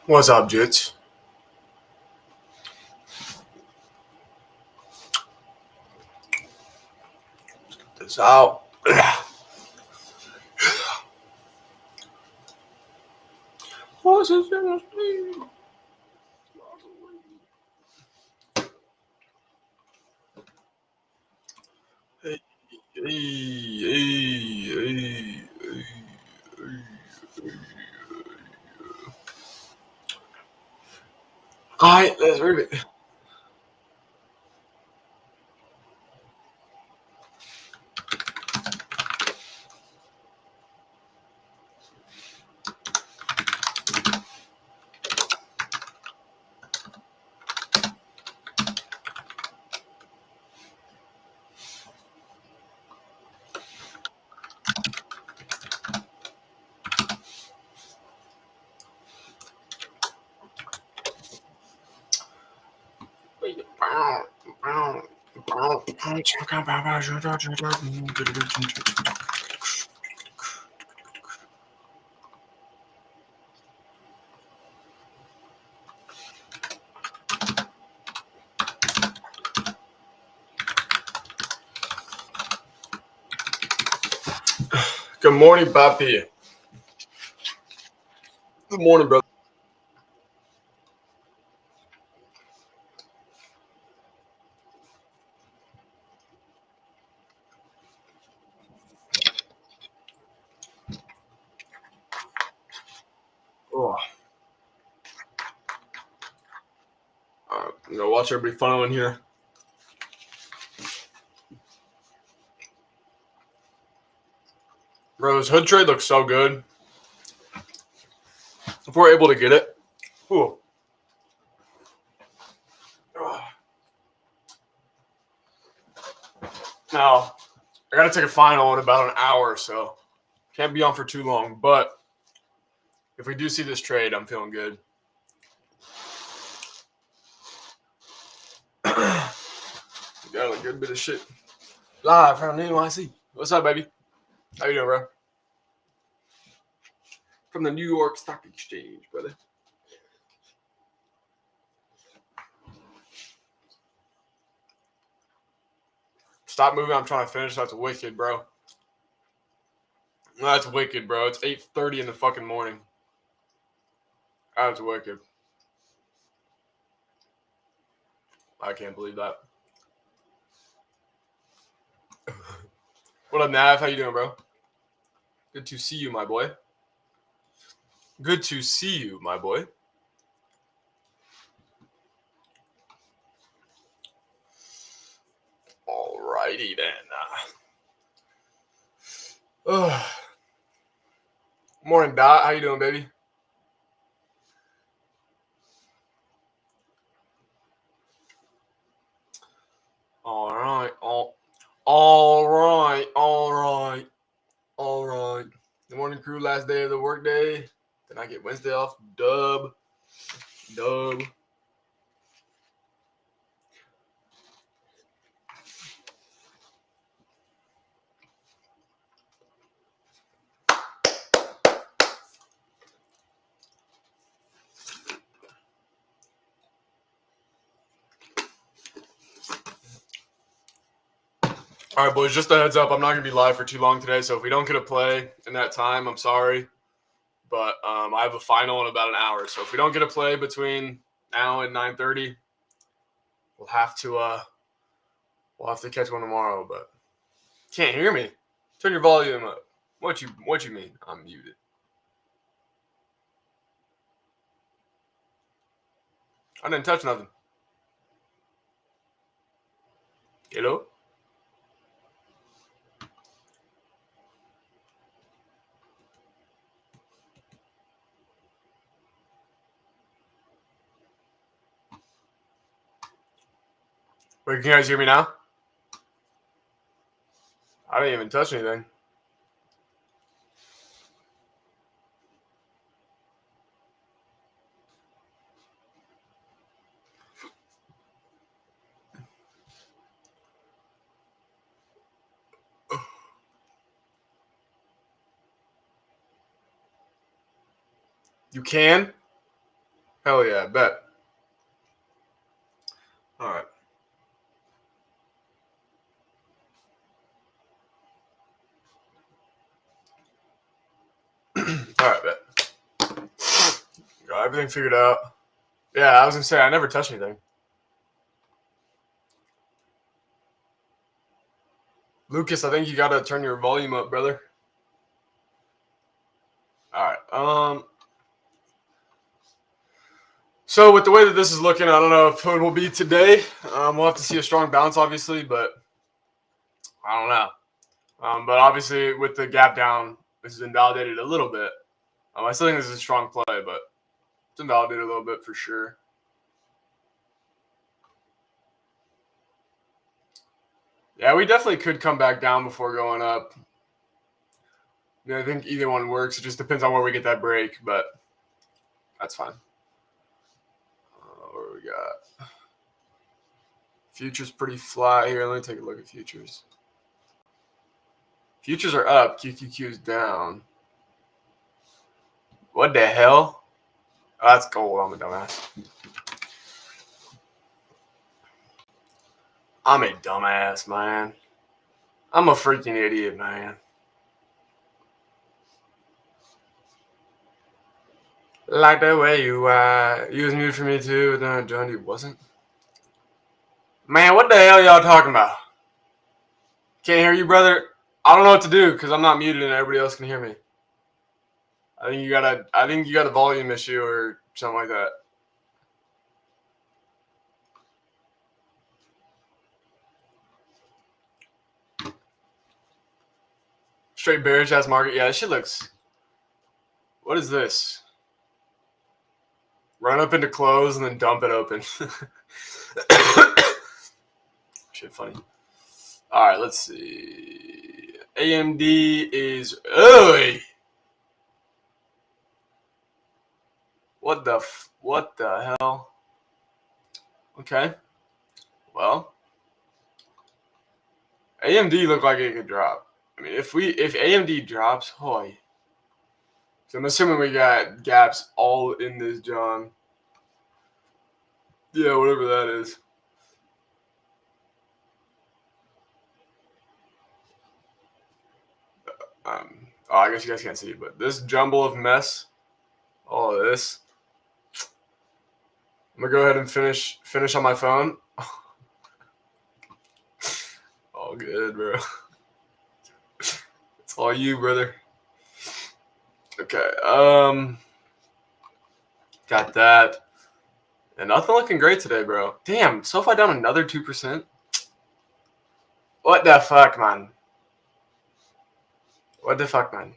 What's up, Jits? Let's get this out. What's this in the street? Hey, hey. Alright, let's read it. Good morning, Papi. Good morning, brother. Oh. I'm gonna watch everybody funnel in here. Bro, this hood trade looks so good. If we're able to get it. Ooh. Now, I gotta take a final in about an hour, so can't be on for too long. But if we do see this trade, I'm feeling good. Got a good bit of shit. Live from NYC. What's up, baby? How you doing, bro? From the New York Stock Exchange, brother. Stop moving. I'm trying to finish. That's wicked, bro. That's wicked, bro. It's 8:30 in the fucking morning. That's wicked. I can't believe that. What up, Nav? How you doing, bro? Good to see you, my boy. Good to see you, my boy. Alrighty then. Morning, Dot. How you doing, baby? All right. All right. The morning crew, last day of the workday. Then I get Wednesday off. Dub. All right, boys, just a heads up. I'm not going to be live for too long today, so if we don't get a play in that time, I'm sorry. But I have a final in about an hour, so if we don't get a play between now and 9:30, we'll have to catch one tomorrow. But can't hear me. Turn your volume up. What you mean? I'm muted. I didn't touch nothing. Hello? Wait, can you guys hear me now? I didn't even touch anything. You can? Hell yeah, bet. All right. All right, bet. Got everything figured out. Yeah, I was gonna say I never touch anything. Lucas, I think you gotta turn your volume up, brother. All right. So with the way that this is looking, I don't know if it will be today. We'll have to see a strong bounce, obviously, but I don't know. But obviously, with the gap down, this has invalidated a little bit. I still think this is a strong play, but it's invalidated a little bit for sure. Yeah, we definitely could come back down before going up. Yeah, I think either one works. It just depends on where we get that break, but that's fine. What do we got? Futures pretty flat here. Let me take a look at futures. Futures are up. QQQ is down. What the hell? Oh, that's gold. I'm a dumbass. I'm a dumbass, man. I'm a freaking idiot, man. Like the way you was muted for me too. No, John, you wasn't. Man, what the hell y'all talking about? Can't hear you, brother. I don't know what to do because I'm not muted and everybody else can hear me. I think you got a volume issue or something like that. Straight bearish ass market. Yeah, this shit looks. What is this? Run up into close and then dump it open. Shit funny. All right, let's see. AMD is. Ugh. What the hell? Okay. Well, AMD looked like it could drop. I mean, if AMD drops, hoy. So I'm assuming we got gaps all in this, John. Yeah, whatever that is. I guess you guys can't see, but this jumble of mess, all of this. I'm gonna go ahead and finish on my phone. All good, bro. It's all you, brother. Okay. Got that. And nothing looking great today, bro. Damn, SoFi down another 2%. What the fuck, man? What the fuck, man?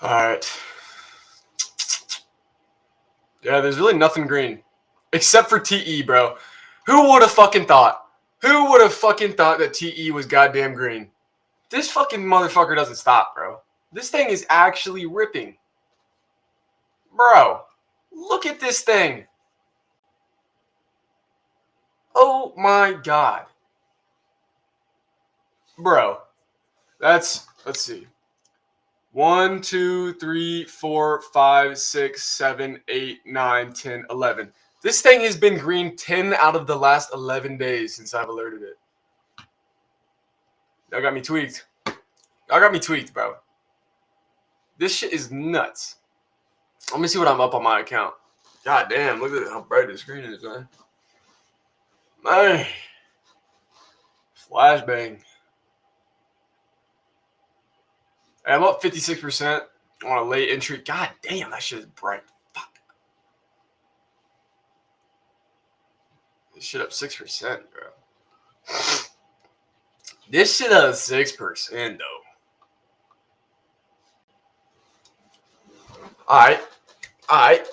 All right. Yeah, there's really nothing green. Except for TE, bro. Who would have fucking thought? Who would have fucking thought that TE was goddamn green? This fucking motherfucker doesn't stop, bro. This thing is actually ripping. Bro, look at this thing. Oh my god. Bro, let's see. 1, 2, 3, 4, 5, 6, 7, 8, 9, 10, 11. This thing has been green 10 out of the last 11 days since I've alerted it. Y'all got me tweaked. Y'all got me tweaked, bro. This shit is nuts. Let me see what I'm up on my account. God damn, look at how bright the screen is, man. Man. Flashbang. Hey, I'm up 56% on a late entry. God damn, that shit is bright. Fuck. This shit up 6%, bro. This shit up 6%, though. Alright. Alright.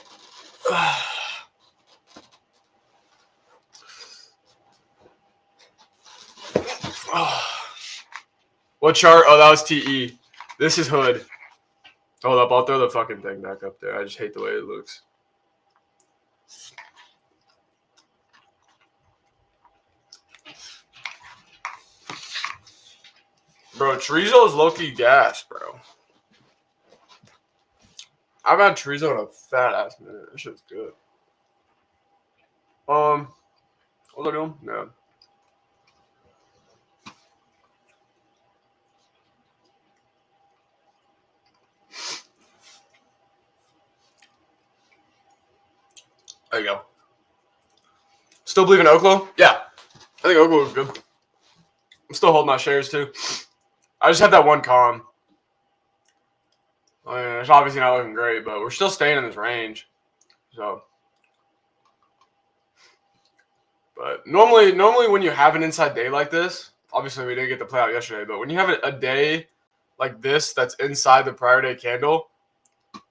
What chart? Oh, that was TE. This is Hood. Hold up, I'll throw the fucking thing back up there. I just hate the way it looks. Bro, Chorizo's low-key gas, bro. I've had chorizo in a fat ass minute. This shit's good. What was I doing? Yeah. There you go. Still believe in Oklo? Yeah. I think Oklo was good. I'm still holding my shares too. I just have that one con. I mean, it's obviously not looking great, but we're still staying in this range. So, but normally when you have an inside day like this, obviously we didn't get to play out yesterday, but when you have a day like this that's inside the prior day candle,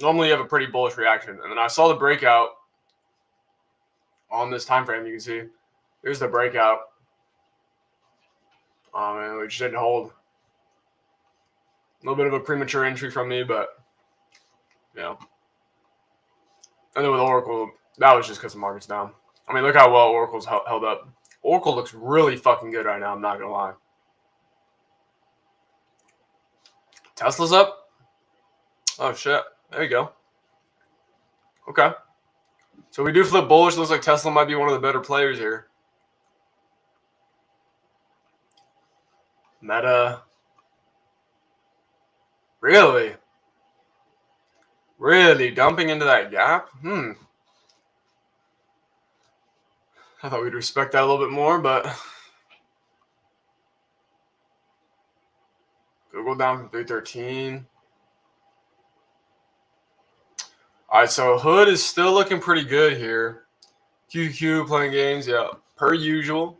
normally you have a pretty bullish reaction. And then I saw the breakout on this time frame. You can see here's the breakout. And we just didn't hold. A little bit of a premature entry from me, but yeah. And then with Oracle, that was just because the market's down. I mean, look how well Oracle's held up. Oracle looks really fucking good right now. I'm not gonna lie. Tesla's up. Oh shit! There you go. Okay. So we do flip bullish. Looks like Tesla might be one of the better players here. Meta. Really? Really dumping into that gap? I thought we'd respect that a little bit more, but Google down from 313. All right, so Hood is still looking pretty good here. QQ playing games, yeah, per usual.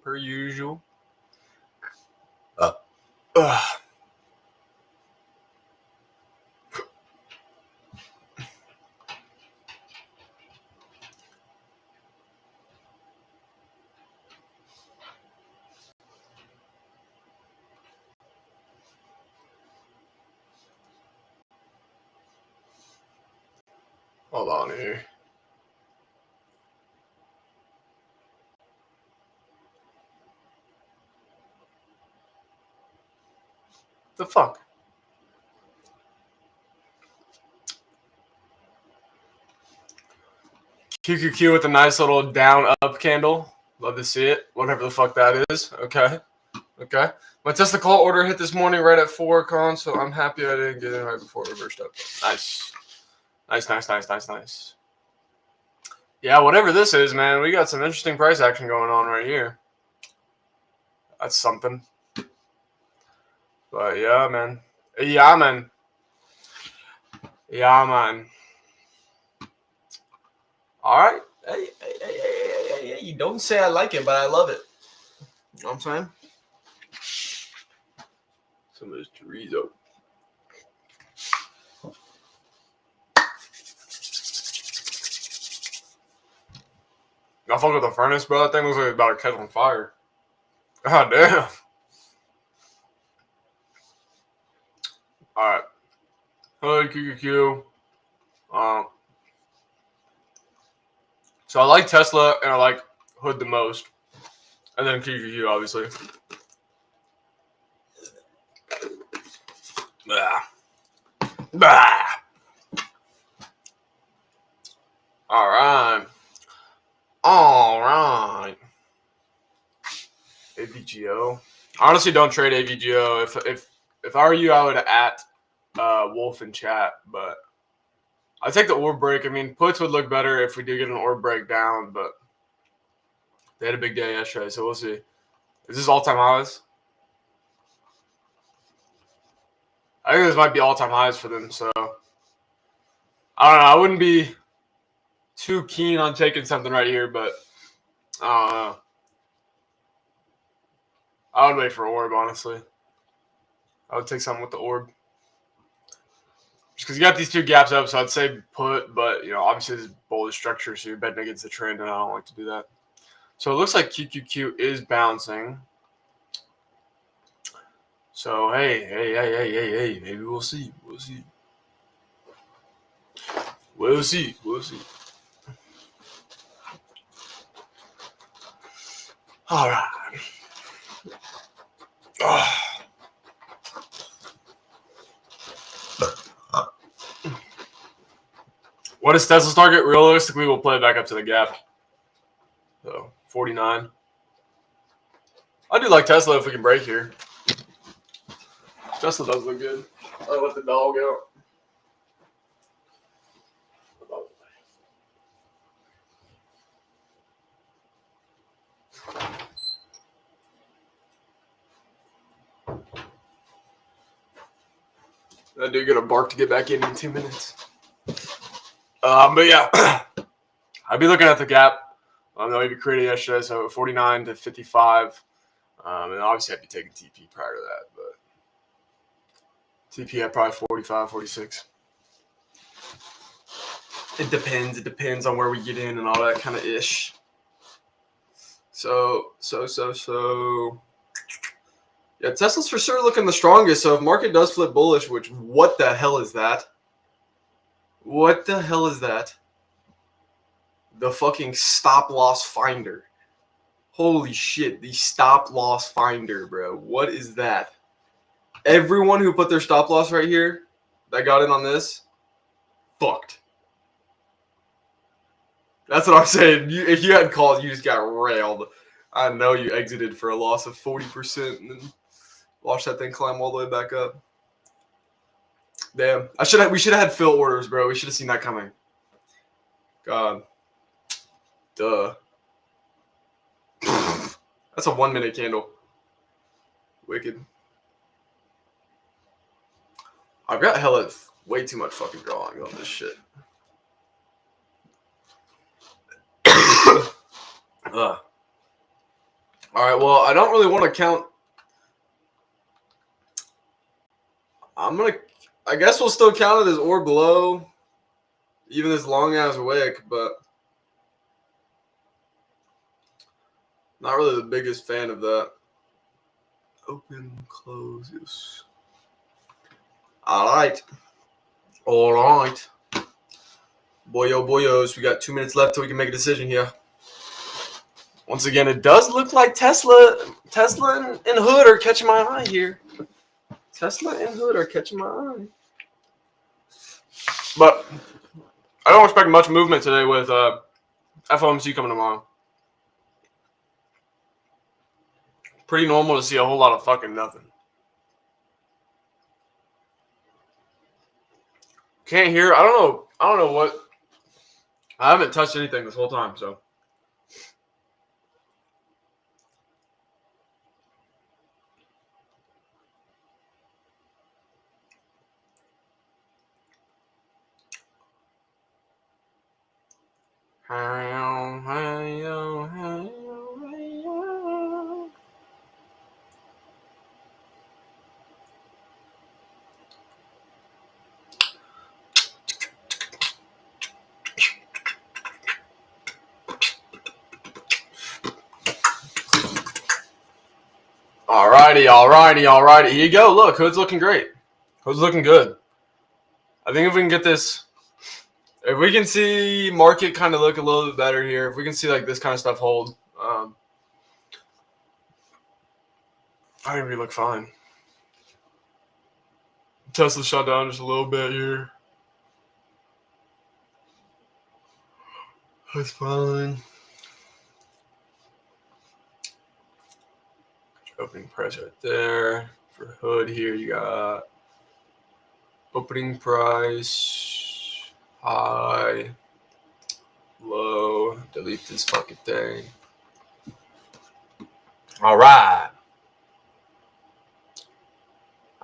Hold on here. The fuck? QQQ with a nice little down up candle. Love to see it. Whatever the fuck that is. Okay. My Tesla call order hit this morning right at 4 con, so I'm happy I didn't get in right before it reversed up. Nice. Yeah, whatever this is, man, we got some interesting price action going on right here. That's something. But yeah, man. All right. Hey, you don't say I like it, but I love it. You know what I'm saying? Some of this chorizo. I fuck with the furnace, bro. That thing looks like it's about to catch on fire. God damn. All right. Hood, QQQ. So I like Tesla and I like Hood the most. And then QQQ, obviously. Bah. All right. AVGO. I honestly don't trade AVGO. If I were you, I would at Wolf in chat, but I take the orb break. I mean, puts would look better if we do get an orb break down, but they had a big day yesterday, so we'll see. Is this all-time highs? I think this might be all-time highs for them, so I don't know. I wouldn't be too keen on taking something right here, but I would wait for orb, honestly. I would take something with the orb. Just because you got these two gaps up, so I'd say put, but, you know, obviously this is bullish structure, so you're betting against the trend, and I don't like to do that. So it looks like QQQ is bouncing. So, hey, maybe we'll see. We'll see. All right. What is Tesla's target? Realistically, we'll play back up to the gap. So 49. I do like Tesla if we can break here. Tesla does look good. I let the dog out. That dude gonna bark to get back in 2 minutes. But yeah, I'd be looking at the gap. I know we created yesterday, so 49 to 55. And obviously I'd be taking TP prior to that, but TP at probably 45, 46. It depends. It depends on where we get in and all that kind of ish. So. Yeah, Tesla's for sure looking the strongest. So if market does flip bullish, which what the hell is that? What the hell is that? The fucking stop loss finder. Holy shit, the stop loss finder, bro. What is that? Everyone who put their stop loss right here that got in on this, fucked. That's what I'm saying. If you hadn't called, you just got railed. I know you exited for a loss of 40% and then watch that thing climb all the way back up. Damn. We should have had fill orders, bro. We should have seen that coming. God. Duh. That's a 1 minute candle. Wicked. I've got hella way too much fucking drawing on this shit. Alright, well, I don't really want to count. I guess we'll still count it as or below, even this long ass wick, but not really the biggest fan of that. Open, close, yes. Alright. Alright. Boyo boyos, we got 2 minutes left till we can make a decision here. Once again, it does look like Tesla and Hood are catching my eye here. Tesla and Hood are catching my eye. But I don't expect much movement today with FOMC coming tomorrow. Pretty normal to see a whole lot of fucking nothing. Can't hear. I don't know what. I haven't touched anything this whole time, so. Alrighty. Here you go. Look, Hood's looking great. Hood's looking good. I think if we can get this, if we can see market kind of look a little bit better here, if we can see like this kind of stuff hold, I think we look fine. Tesla shut down just a little bit here. That's fine. Opening price right there. For Hood here, you got opening price, high, low. Delete this fucking thing. All right.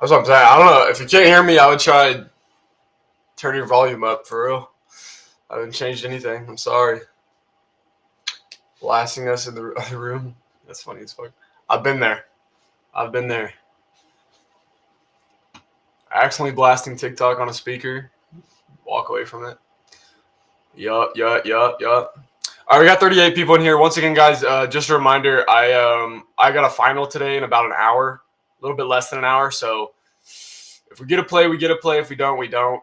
That's what I'm saying. I don't know. If you can't hear me, I would try turn your volume up for real. I haven't changed anything. I'm sorry. Blasting us in the other room. That's funny as fuck. I've been there. Accidentally blasting TikTok on a speaker. Walk away from it. Yup. All right, we got 38 people in here. Once again, guys, just a reminder, I got a final today in about an hour, a little bit less than an hour. So if we get a play, we get a play. If we don't, we don't.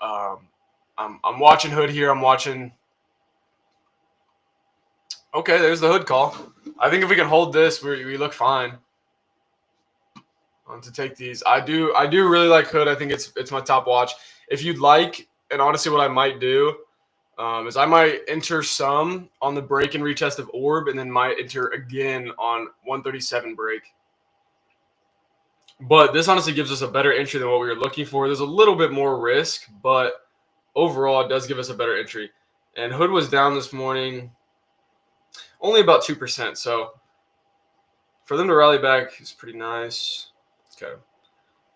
I'm watching Hood here. I'm watching. Okay, there's the Hood call. I think if we can hold this, we look fine. To take these, I do really like Hood. I think it's my top watch. If you'd like, and honestly, what I might do is I might enter some on the break and retest of orb, and then might enter again on 137 break. But this honestly gives us a better entry than what we were looking for. There's a little bit more risk, but overall it does give us a better entry. And Hood was down this morning only about 2%. So for them to rally back is pretty nice. Okay.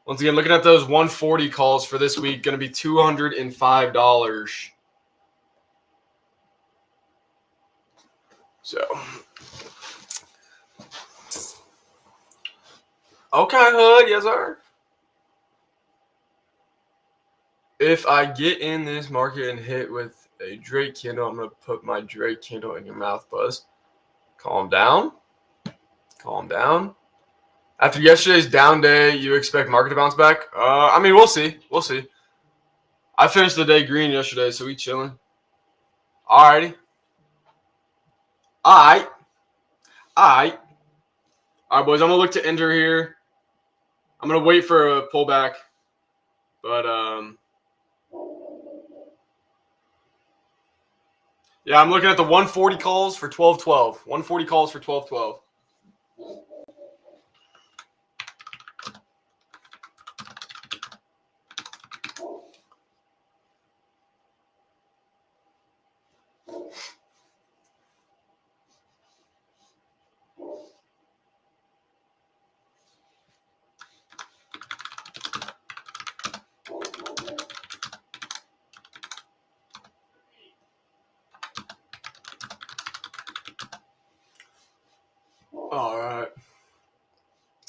Once again, looking at those 140 calls for this week, going to be $205. So, okay, Hood, yes, sir. If I get in this market and hit with a Drake candle, I'm going to put my Drake candle in your mouth, Buzz. Calm down. Calm down. After yesterday's down day, you expect market to bounce back? I mean, we'll see. We'll see. I finished the day green yesterday, so we chilling. Alrighty. Alright. Alright. Alright, boys. I'm going to look to enter here. I'm going to wait for a pullback. But, yeah, I'm looking at the 140 calls for 12-12. 140 calls for 12-12. All right.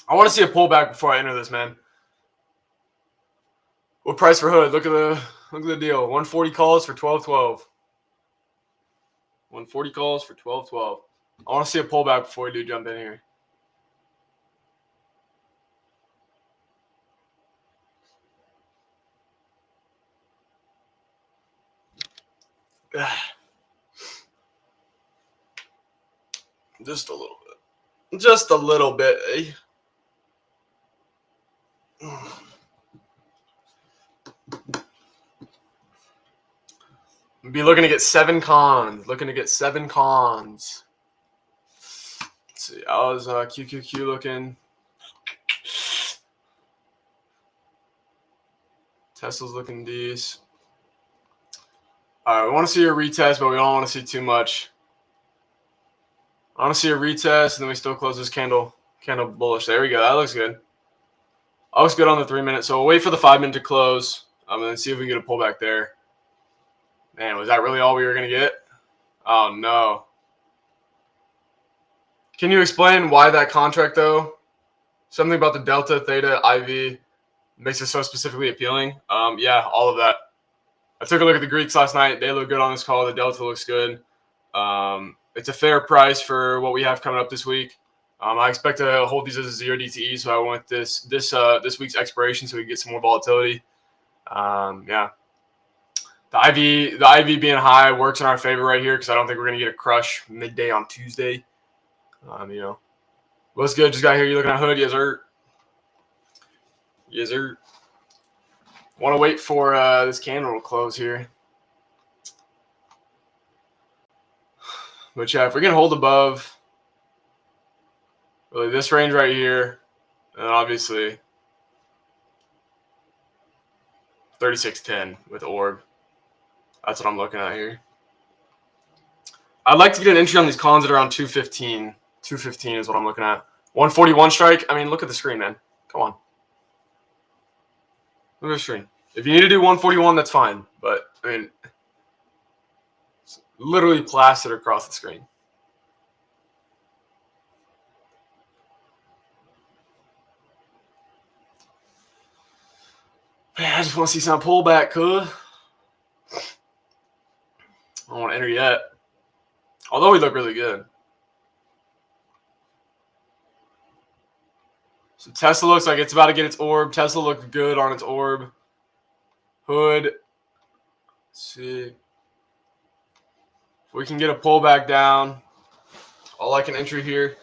I want to see a pullback before I enter this, man. What price for Hood? Look at the deal. 140 calls for 12-12. 140 calls for 12-12. I want to see a pullback before we do jump in here. Just a little bit. Just a little bit, eh? Be looking to get 7 cons. Looking to get 7 cons. Let's see. How's QQQ looking? Tesla's looking decent. All right, we want to see a retest, but we don't want to see too much. I want to see a retest, and then we still close this candle bullish. There we go. That looks good. That looks good on the 3-minute. So we'll wait for the 5-minute to close, and then see if we can get a pullback there. Man, was that really all we were going to get? Oh, no. Can you explain why that contract, though? Something about the Delta, Theta, IV makes it so specifically appealing? Yeah, all of that. I took a look at the Greeks last night. They look good on this call. The Delta looks good. It's a fair price for what we have coming up this week. I expect to hold these as a 0 DTE, so I want this week's expiration so we can get some more volatility. Yeah. The IV being high works in our favor right here because I don't think we're going to get a crush midday on Tuesday. You know. What's good? Just got here. You looking at Hood? Yes, sir. Yes, sir. Want to wait for this candle to close here. But yeah, if we can hold above really this range right here, and obviously 36.10 with orb. That's what I'm looking at here. I'd like to get an entry on these cons at around 215. 215 is what I'm looking at. 141 strike. I mean, look at the screen, man. Come on. Look at the screen. If you need to do 141, that's fine. But, I mean, it's literally plastered across the screen. Man, I just want to see some pullback, could. I don't want to enter yet. Although we look really good. So Tesla looks like it's about to get its orb. Tesla looked good on its orb. Hood. Let's see. If we can get a pullback down. I like an entry here.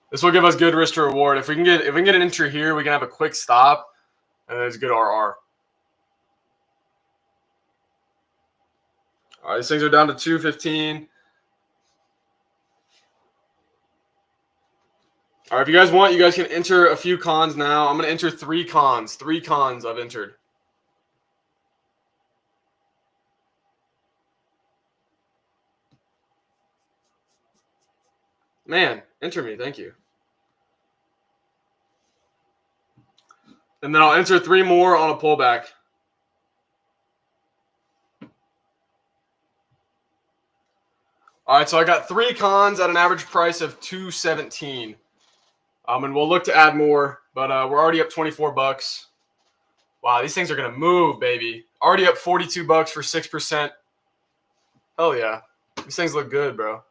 This will give us good risk to reward. If we can get an entry here, we can have a quick stop. And it's good RR. All right, these things are down to 215. All right, if you guys want, you guys can enter a few cons now. I'm going to enter 3 cons. 3 cons I've entered. Man, enter me. Thank you. And then I'll enter 3 more on a pullback. All right, so I got 3 cons at an average price of $217. And we'll look to add more, but we're already up 24 bucks. Wow, these things are going to move, baby. Already up 42 bucks for 6%. Hell yeah. These things look good, bro.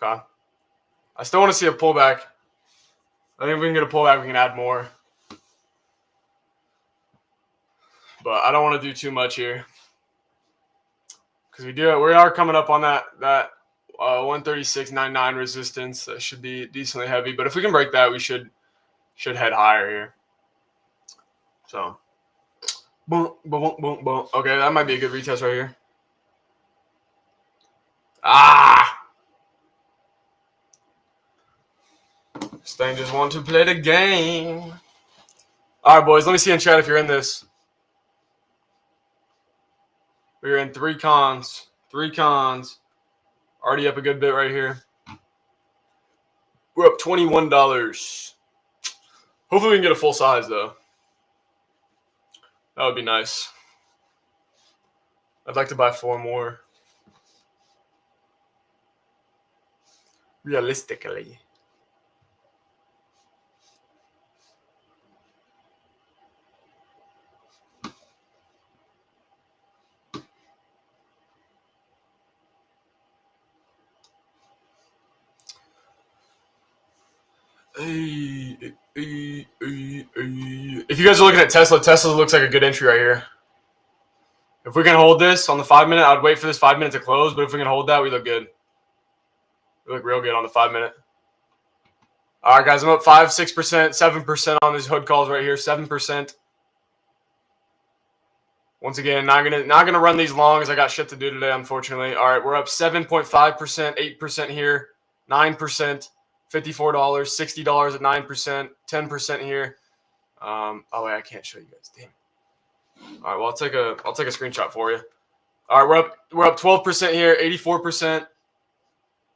Okay. I still want to see a pullback. I think if we can get a pullback, we can add more. But I don't want to do too much here. Because we are coming up on that 136.99 resistance. That should be decently heavy. But if we can break that, we should head higher here. So, boom, boom, boom, boom. Okay, that might be a good retest right here. Ah! This thing just wants to play the game. All right, boys. Let me see in chat if you're in this. We're in 3 cons. 3 cons. Already up a good bit right here. We're up $21. Hopefully we can get a full size, though. That would be nice. I'd like to buy 4 more. Realistically. If you guys are looking at Tesla looks like a good entry right here. If we can hold this on the 5-minute, I'd wait for this 5 minute to close. But if we can hold that, we look good. We look real good on the 5-minute. All right, guys, I'm up 5%, 6%, 7% on these hood calls right here. 7%. Once again, not gonna run these long as I got shit to do today, unfortunately. All right, we're up 7.5%, 8% here, 9%. $54, $60 at 9%, 10% here. Oh wait, I can't show you guys. Damn. All right, well I'll take a screenshot for you. All right, we're up 12% here, 84%.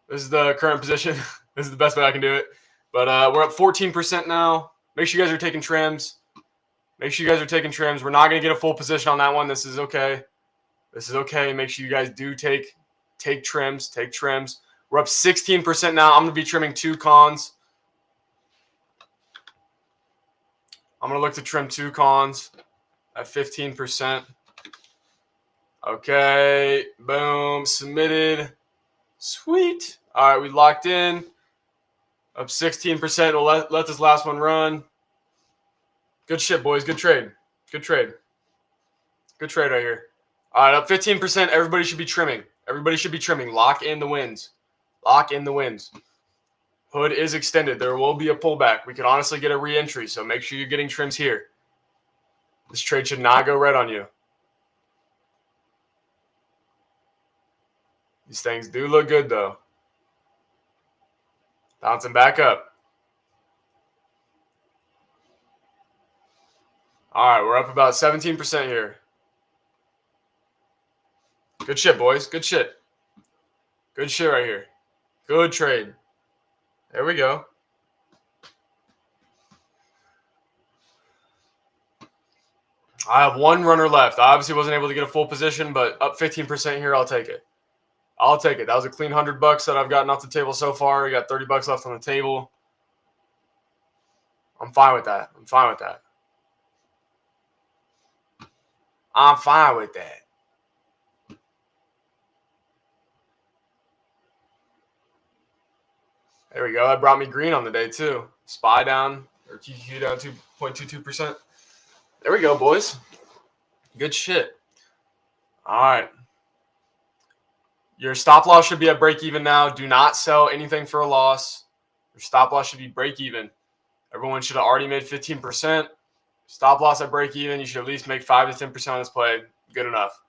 This is the current position. This is the best way I can do it. But we're up 14% now. Make sure you guys are taking trims. Make sure you guys are taking trims. We're not gonna get a full position on that one. This is okay. This is okay. Make sure you guys do take trims. Take trims. We're up 16% now. I'm going to be trimming 2 cons. I'm going to look to trim 2 cons at 15%. Okay. Boom. Submitted. Sweet. All right. We locked in. Up 16%. We'll let this last one run. Good shit, boys. Good trade. Good trade. Good trade right here. All right. Up 15%. Everybody should be trimming. Everybody should be trimming. Lock in the wins. Lock in the wins. Hood is extended. There will be a pullback. We could honestly get a re-entry, so make sure you're getting trims here. This trade should not go red on you. These things do look good, though. Bouncing back up. All right, we're up about 17% here. Good shit, boys. Good shit. Good shit right here. Good trade. There we go. I have 1 runner left. I obviously wasn't able to get a full position, but up 15% here, I'll take it. I'll take it. That was a clean $100 that I've gotten off the table so far. We got $30 left on the table. I'm fine with that. I'm fine with that. I'm fine with that. There we go. That brought me green on the day, too. SPY down, or QQQ down 2.22%. There we go, boys. Good shit. All right. Your stop loss should be at break even now. Do not sell anything for a loss. Your stop loss should be break even. Everyone should have already made 15%. Stop loss at break even. You should at least make 5 to 10% on this play. Good enough.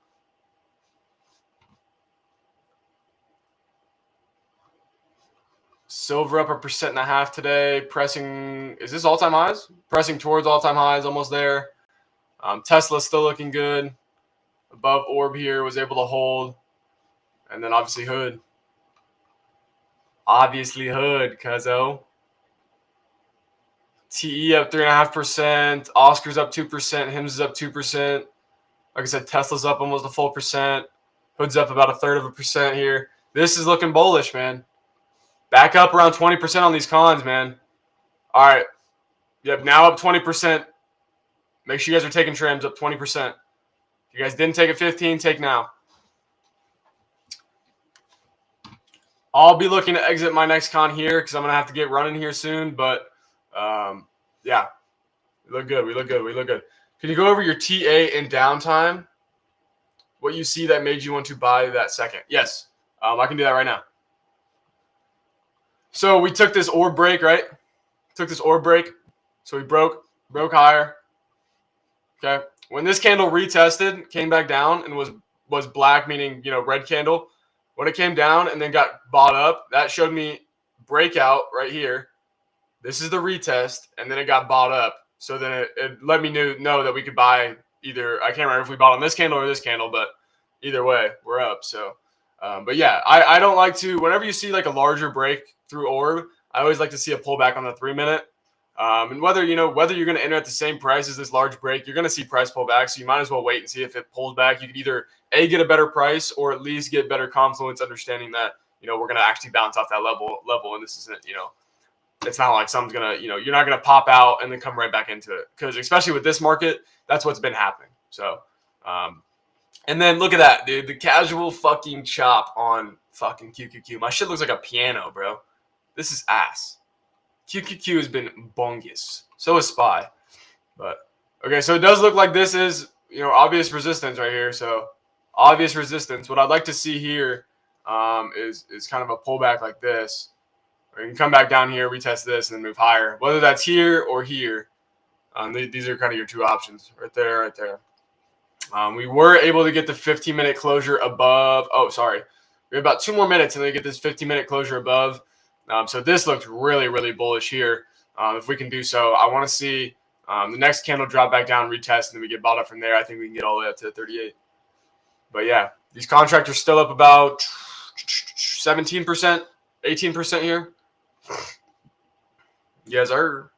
Silver up 1.5% today. Pressing, is this all-time highs? Pressing towards all-time highs, almost there. Tesla's still looking good. Above orb here, was able to hold. And then obviously Hood. Obviously Hood, cuzzo. TE up 3.5%. Oscar's up 2%. Hims is up 2%. Like I said, Tesla's up almost a full percent. Hood's up about 1/3% here. This is looking bullish, man. Back up around 20% on these cons, man. All right. Yep, now up 20%. Make sure you guys are taking trims up 20%. If you guys didn't take at 15, take now. I'll be looking to exit my next con here because I'm going to have to get running here soon. But, yeah, we look good. We look good. We look good. Can you go over your TA in downtime? What you see that made you want to buy that second? Yes, I can do that right now. So we took this orb break, right? Took this orb break. So we broke higher. Okay. When this candle retested, came back down and was black, meaning, you know, red candle. When it came down and then got bought up, that showed me breakout right here. This is the retest, and then it got bought up. So then it let me know that we could buy either. I can't remember if we bought on this candle or this candle, but either way, we're up. So, but yeah, I don't like to, whenever you see like a larger break through orb, I always like to see a pullback on the 3-minute. And whether you're going to enter at the same price as this large break, you're going to see price pullback. So you might as well wait and see if it pulls back. You could either get a better price or at least get better confluence, understanding that, you know, we're going to actually bounce off that level. And this isn't, you know, it's not like something's going to, you know, you're not going to pop out and then come right back into it. Because especially with this market, that's what's been happening. So, and then look at that, dude. The casual fucking chop on fucking QQQ. My shit looks like a piano, bro. This is ass. QQQ has been bungus. So is SPY. But, okay, so it does look like this is, you know, obvious resistance right here. So, obvious resistance. What I'd like to see here is kind of a pullback like this. Or you can come back down here, retest this, and then move higher. Whether that's here or here, these are kind of your two options. Right there, right there. We were able to get the 15-minute closure above. Oh, sorry. We have about 2 more minutes, and then we get this 15-minute closure above. So this looks really, really bullish here. If we can do so, I want to see the next candle drop back down, retest, and then we get bought up from there. I think we can get all the way up to 38. But yeah, these contracts are still up about 17%, 18% here. Yes, sir.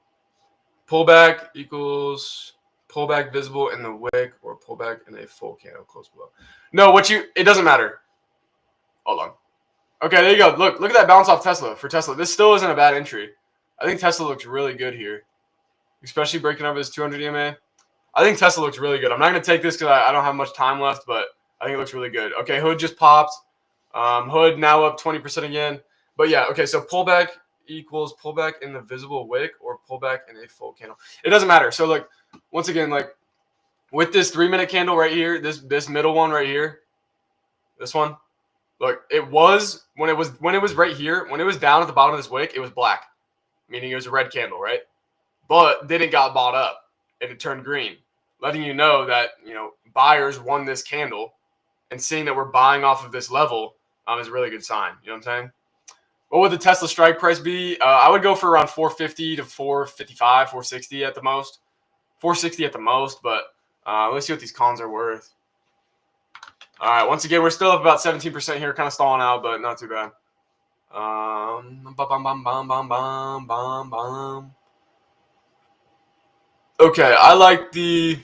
Pullback equals pullback visible in the wick or pullback in a full candle close below. No, it doesn't matter. Hold on. Okay, there you go. Look at that bounce off Tesla for Tesla. This still isn't a bad entry. I think Tesla looks really good here, especially breaking over this 200 EMA. I think Tesla looks really good. I'm not going to take this because I don't have much time left, but I think it looks really good. Okay, Hood just popped. Hood now up 20% again. But yeah, okay, so pullback equals pullback in the visible wick or pullback in a full candle. It doesn't matter. So like, once again, like with this 3-minute candle right here, this middle one right here, this one, look, it was when it was right here, when it was down at the bottom of this wick, it was black, meaning it was a red candle, right? But then it got bought up and it turned green, letting you know that, you know, buyers won this candle, and seeing that we're buying off of this level is a really good sign. You know what I'm saying? What would the Tesla strike price be? I would go for around 450 to 455, 460 at the most. 460 at the most, but let's see what these cons are worth. All right, once again, we're still up about 17% here, kind of stalling out, but not too bad. Okay, I like the...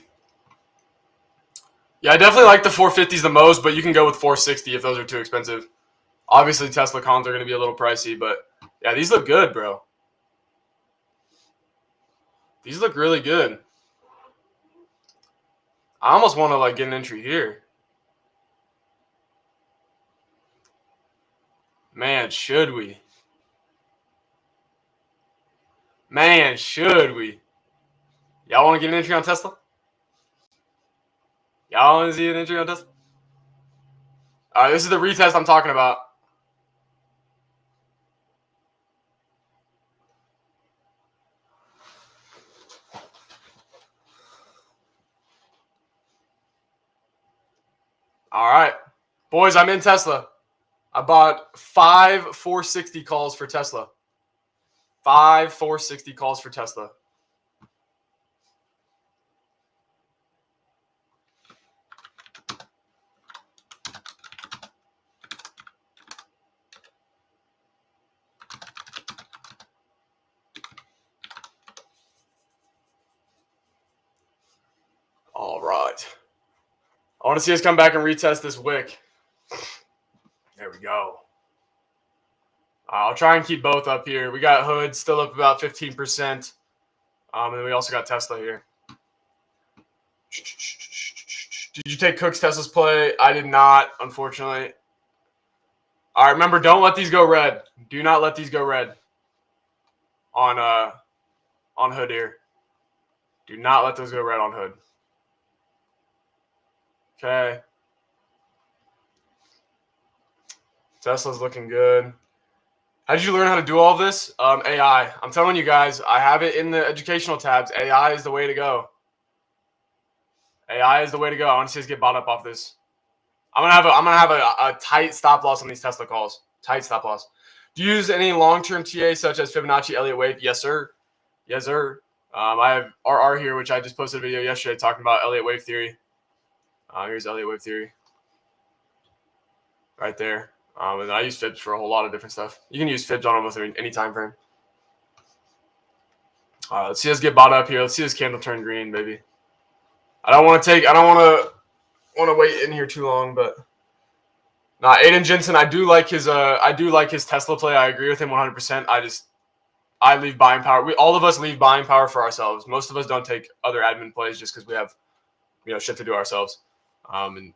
Yeah, I definitely like the 450s the most, but you can go with 460 if those are too expensive. Obviously, Tesla cons are going to be a little pricey, but yeah, these look good, bro. These look really good. I almost want to like get an entry here. Man, should we? Man, should we? Y'all want to get an entry on Tesla? Y'all want to see an entry on Tesla? All right, this is the retest I'm talking about. All right. Boys, I'm in Tesla. I bought 5 460 calls for Tesla. 5 460 calls for Tesla. All right. I want to see us come back and retest this wick. There we go. I'll try and keep both up here. We got Hood still up about 15%. And then we also got Tesla here. Did you take Cook's Tesla's play? I did not, unfortunately. All right, remember, don't let these go red. Do not let these go red on Hood here. Do not let those go red on Hood. Okay. Tesla's looking good. How did you learn how to do all of this? AI. I'm telling you guys, I have it in the educational tabs. AI is the way to go. AI is the way to go. I want to see us get bought up off this. I'm gonna have a tight stop loss on these Tesla calls. Tight stop loss. Do you use any long-term TA such as Fibonacci, Elliott Wave? Yes, sir. Yes, sir. I have RR here, which I just posted a video yesterday talking about Elliott Wave theory. Here's Elliott Wave theory. Right there. And I use fibs for a whole lot of different stuff. You can use fibs on almost any time frame. All right, let's see us get bought up here. Let's see this candle turn green, baby. I don't want to wait in here too long, but nah, Aiden Jensen, I do like his Tesla play. I agree with him 100%. I leave buying power. All of us leave buying power for ourselves. Most of us don't take other admin plays just because we have, shit to do ourselves. And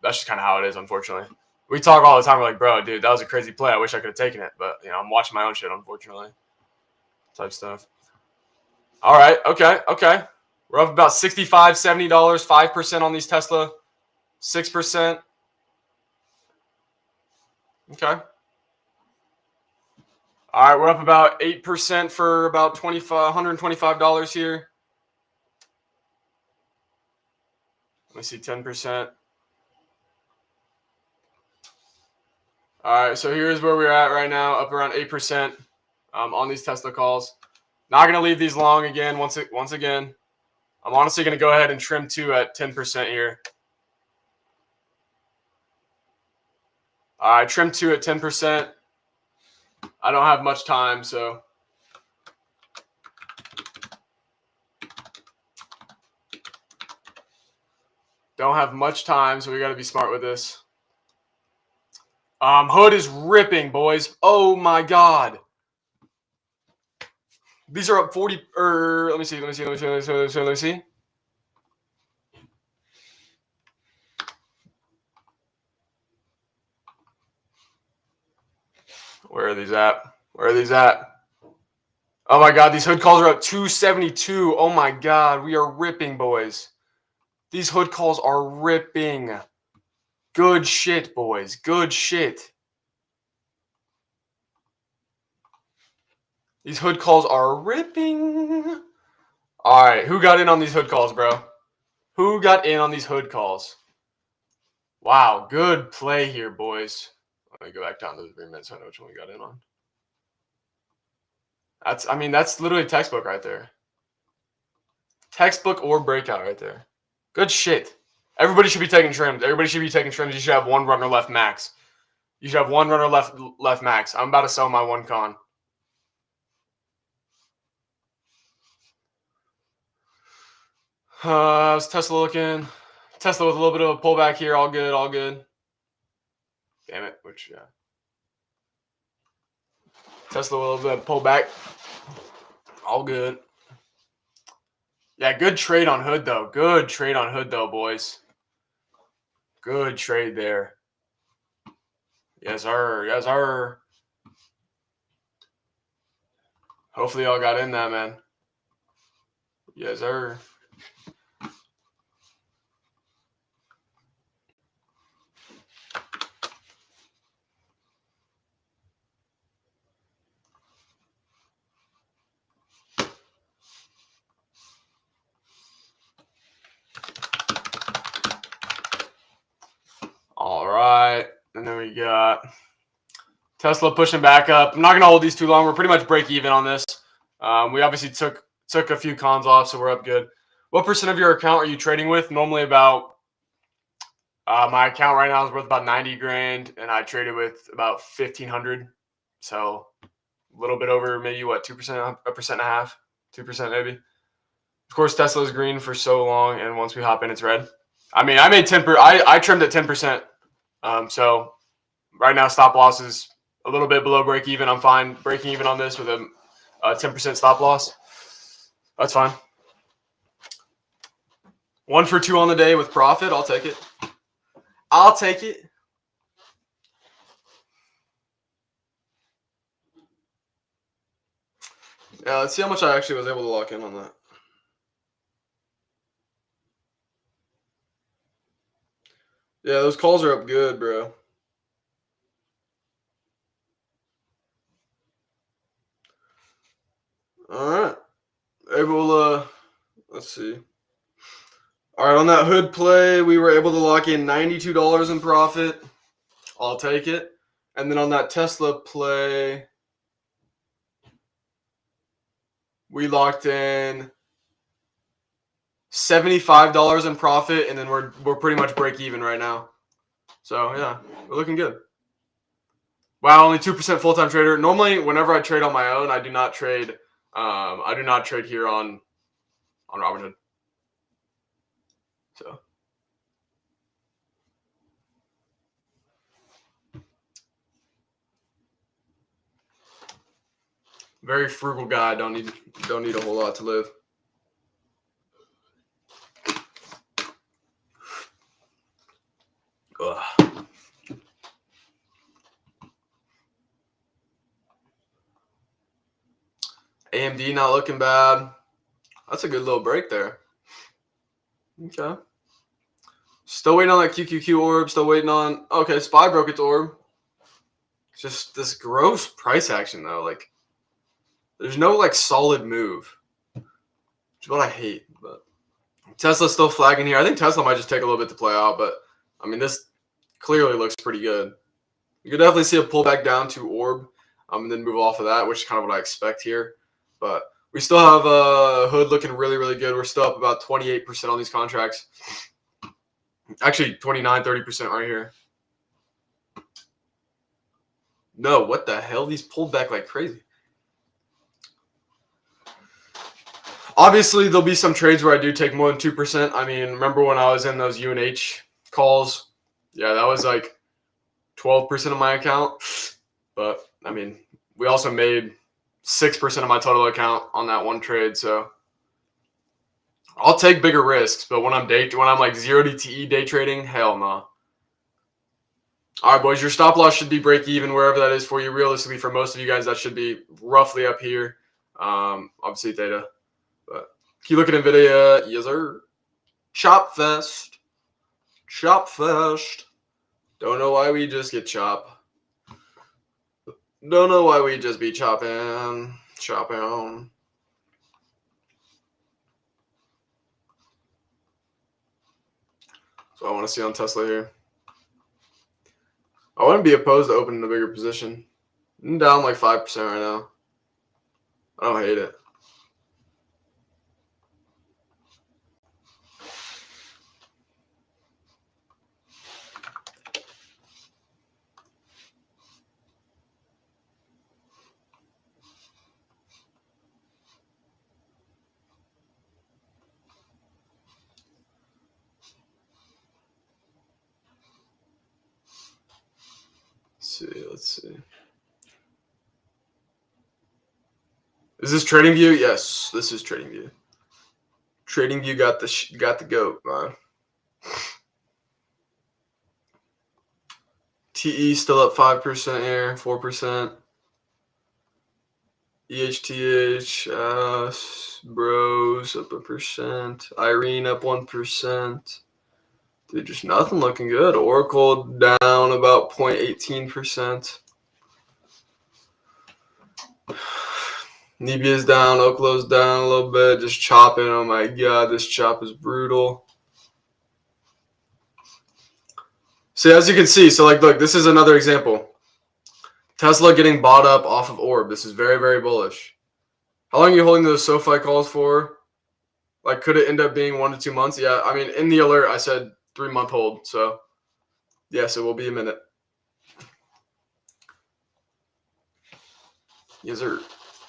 that's just kind of how it is, unfortunately. We talk all the time. We're like, bro, dude, that was a crazy play. I wish I could have taken it, but I'm watching my own shit, unfortunately. Type stuff. All right, okay. We're up about $65, $70, 5% on these Tesla, 6%. Okay. All right, we're up about 8% for about $125 here. Let me see, 10%. All right, so here's where we're at right now, up around 8% on these Tesla calls. Not going to leave these long again. Once again, I'm honestly going to go ahead and trim 2 at 10% here. All right, trim 2 at 10%. I don't have much time, so. Don't have much time, so we got to be smart with this. Hood is ripping, boys. Oh my God. These are up 40. Let me see. Where are these at? Oh my God, these hood calls are up 272. Oh my God, we are ripping, boys. These hood calls are ripping. Good shit, boys. Good shit. These hood calls are ripping. All right, who got in on these hood calls, bro? Who got in on these hood calls? Wow, good play here, boys. Let me go back down to the 3 minutes so I know which one we got in on. That's literally textbook right there. Textbook or breakout right there. Good shit. Everybody should be taking trims. You should have one runner left max. You should have one runner left max. I'm about to sell my one con. How's Tesla looking? Tesla with a little bit of a pullback here. All good. Damn it. Tesla with a little bit of pullback. All good. Yeah, good trade on Hood, though. Boys. Good trade there. Yes, sir. Hopefully y'all got in that, man. Yes, sir. got Tesla pushing back up. I'm not gonna hold these too long. We're pretty much break even on this. We obviously took a few cons off, so we're up good. What percent of your account are you trading with? Normally about my account right now is worth about 90 grand, and I traded with about 1,500. So a little bit over, maybe what, 2%, a percent and a half, 2% maybe. Of course, Tesla's green for so long, and once we hop in, it's red. I mean, I made 10%. I trimmed at 10%. So right now, stop loss is a little bit below break even. I'm fine breaking even on this with a 10% stop loss. That's fine. 1 for 2 on the day with profit. I'll take it. I'll take it. Yeah, let's see how much I actually was able to lock in on that. Yeah, those calls are up good, bro. All right. Able, let's see. All right, on that hood play, we were able to lock in $92 in profit. I'll take it. And then on that Tesla play, we locked in $75 in profit, and then we're pretty much break even right now. So yeah, we're looking good. Wow, only 2% full-time trader. Normally, whenever I trade on my own, I do not trade. I do not trade here on Robinhood. So. Very frugal guy. Don't need a whole lot to live. Ugh. AMD not looking bad. That's a good little break there. Okay. Still waiting on that QQQ orb. Still waiting on. Okay, SPY broke its orb. It's just this gross price action though. Like, there's no like solid move. Which is what I hate. But Tesla's still flagging here. I think Tesla might just take a little bit to play out, but I mean this clearly looks pretty good. You could definitely see a pullback down to orb, and then move off of that, which is kind of what I expect here. But we still have hood looking really, really good. We're still up about 28% on these contracts. Actually, 29, 30% right here. No, what the hell? These pulled back like crazy. Obviously, there'll be some trades where I do take more than 2%. I mean, remember when I was in those UNH calls? Yeah, that was like 12% of my account. But, I mean, we also made 6% of my total account on that one trade. So, I'll take bigger risks. But when I'm like 0 DTE day trading, hell no. All right, boys, your stop loss should be break even wherever that is for you. Realistically, for most of you guys, that should be roughly up here. Obviously, theta. But keep looking at NVIDIA. Yes, sir. Chop fest. Chop fest. Don't know why we just get chop. Don't know why we just be chopping. Chopping. So I want to see on Tesla here. I wouldn't be opposed to opening a bigger position. I'm down like 5% right now. I don't hate it. Let's see. Is this TradingView? Yes, this is TradingView. TradingView got the goat, man. TE still up 5% here, 4%. EHTH, Bros up 1%. Irene up 1%. Dude, just nothing looking good. Oracle down about 0.18%. Nebia's down. Oklo's down a little bit. Just chopping. Oh my god, this chop is brutal. So as you can see, so like, look, this is another example. Tesla getting bought up off of orb. This is very, very bullish. How long are you holding those SoFi calls for? Like, could it end up being 1 to 2 months? Yeah, I mean, in the alert, I said 3-month hold. So, yes, it will be a minute. Yes, sir.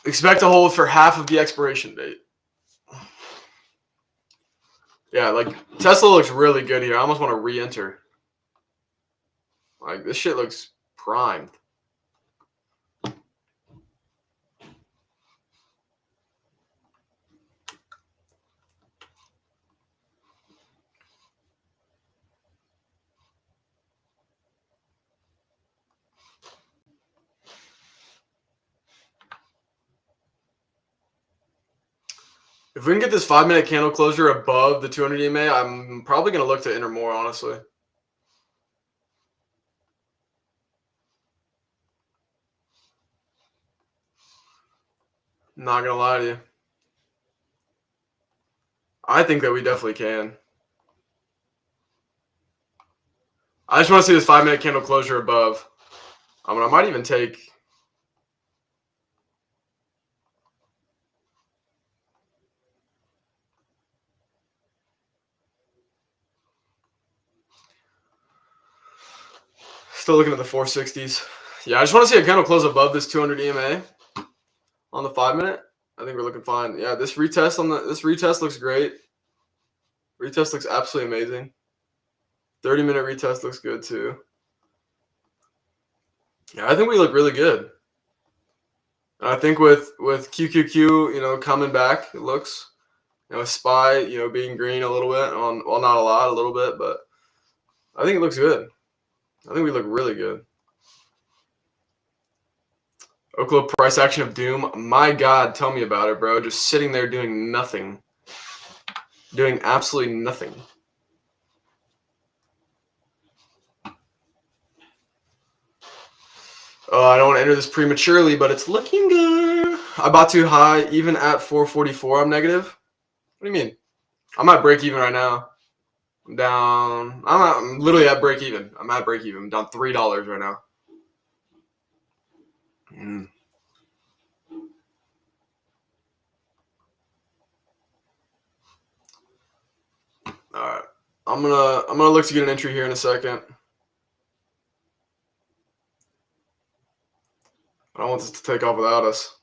Expect to hold for half of the expiration date. Yeah, like, Tesla looks really good here. I almost want to re-enter. Like, this shit looks primed. If we can get this 5-minute candle closure above the 200 EMA, I'm probably going to look to enter more, honestly. Not going to lie to you. I think that we definitely can. I just want to see this 5-minute candle closure above. I mean, I might even take... Still looking at the 460s. Yeah, I just want to see a candle close above this 200 EMA on the 5-minute. I think we're looking fine. Yeah, this retest looks great. Retest looks absolutely amazing. 30-minute retest looks good too. Yeah, I think we look really good. And I think with QQQ, coming back, it looks, SPY, being green a little bit on, well, not a lot, a little bit, but I think it looks good. I think we look really good. Oklo price action of doom. My God, tell me about it, bro. Just sitting there doing nothing. Doing absolutely nothing. I don't want to enter this prematurely, but it's looking good. I bought too high. Even at 444, I'm negative. What do you mean? I'm at break even right now. I'm down. I'm literally at break even. I'm at break even. I'm down $3 right now. All right. I'm gonna look to get an entry here in a second. I don't want this to take off without us.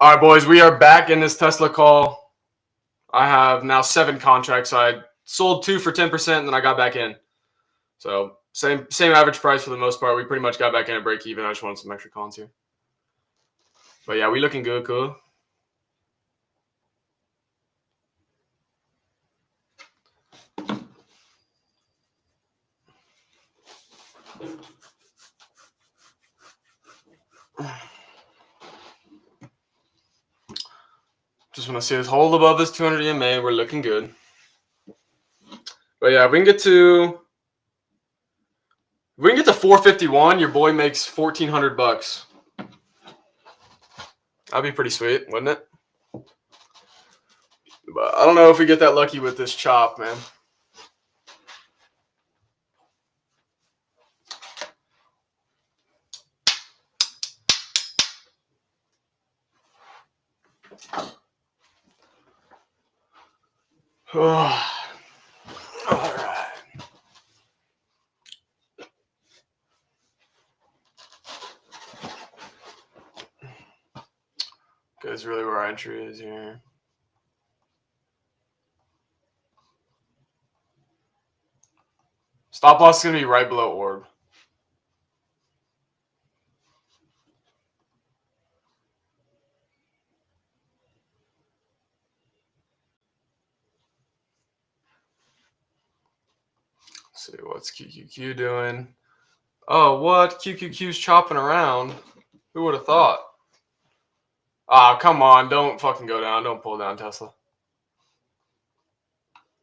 All right, boys, we are back in this Tesla call. I have now 7 contracts. So I sold 2 for 10%, and then I got back in. So same average price for the most part. We pretty much got back in at break even. I just wanted some extra cons here. But yeah, we looking good, cool. Just want to see us hold above this 200 EMA. We're looking good. But yeah, if we can get to 451, your boy makes $1,400. That'd be pretty sweet, wouldn't it? But I don't know if we get that lucky with this chop, man. All right. Okay, that's really where our entry is here. Stop loss is going to be right below orb. see, what's QQQ doing? Oh, what? QQQ's chopping around. Who would have thought? Ah, come on. Don't fucking go down. Don't pull down, Tesla.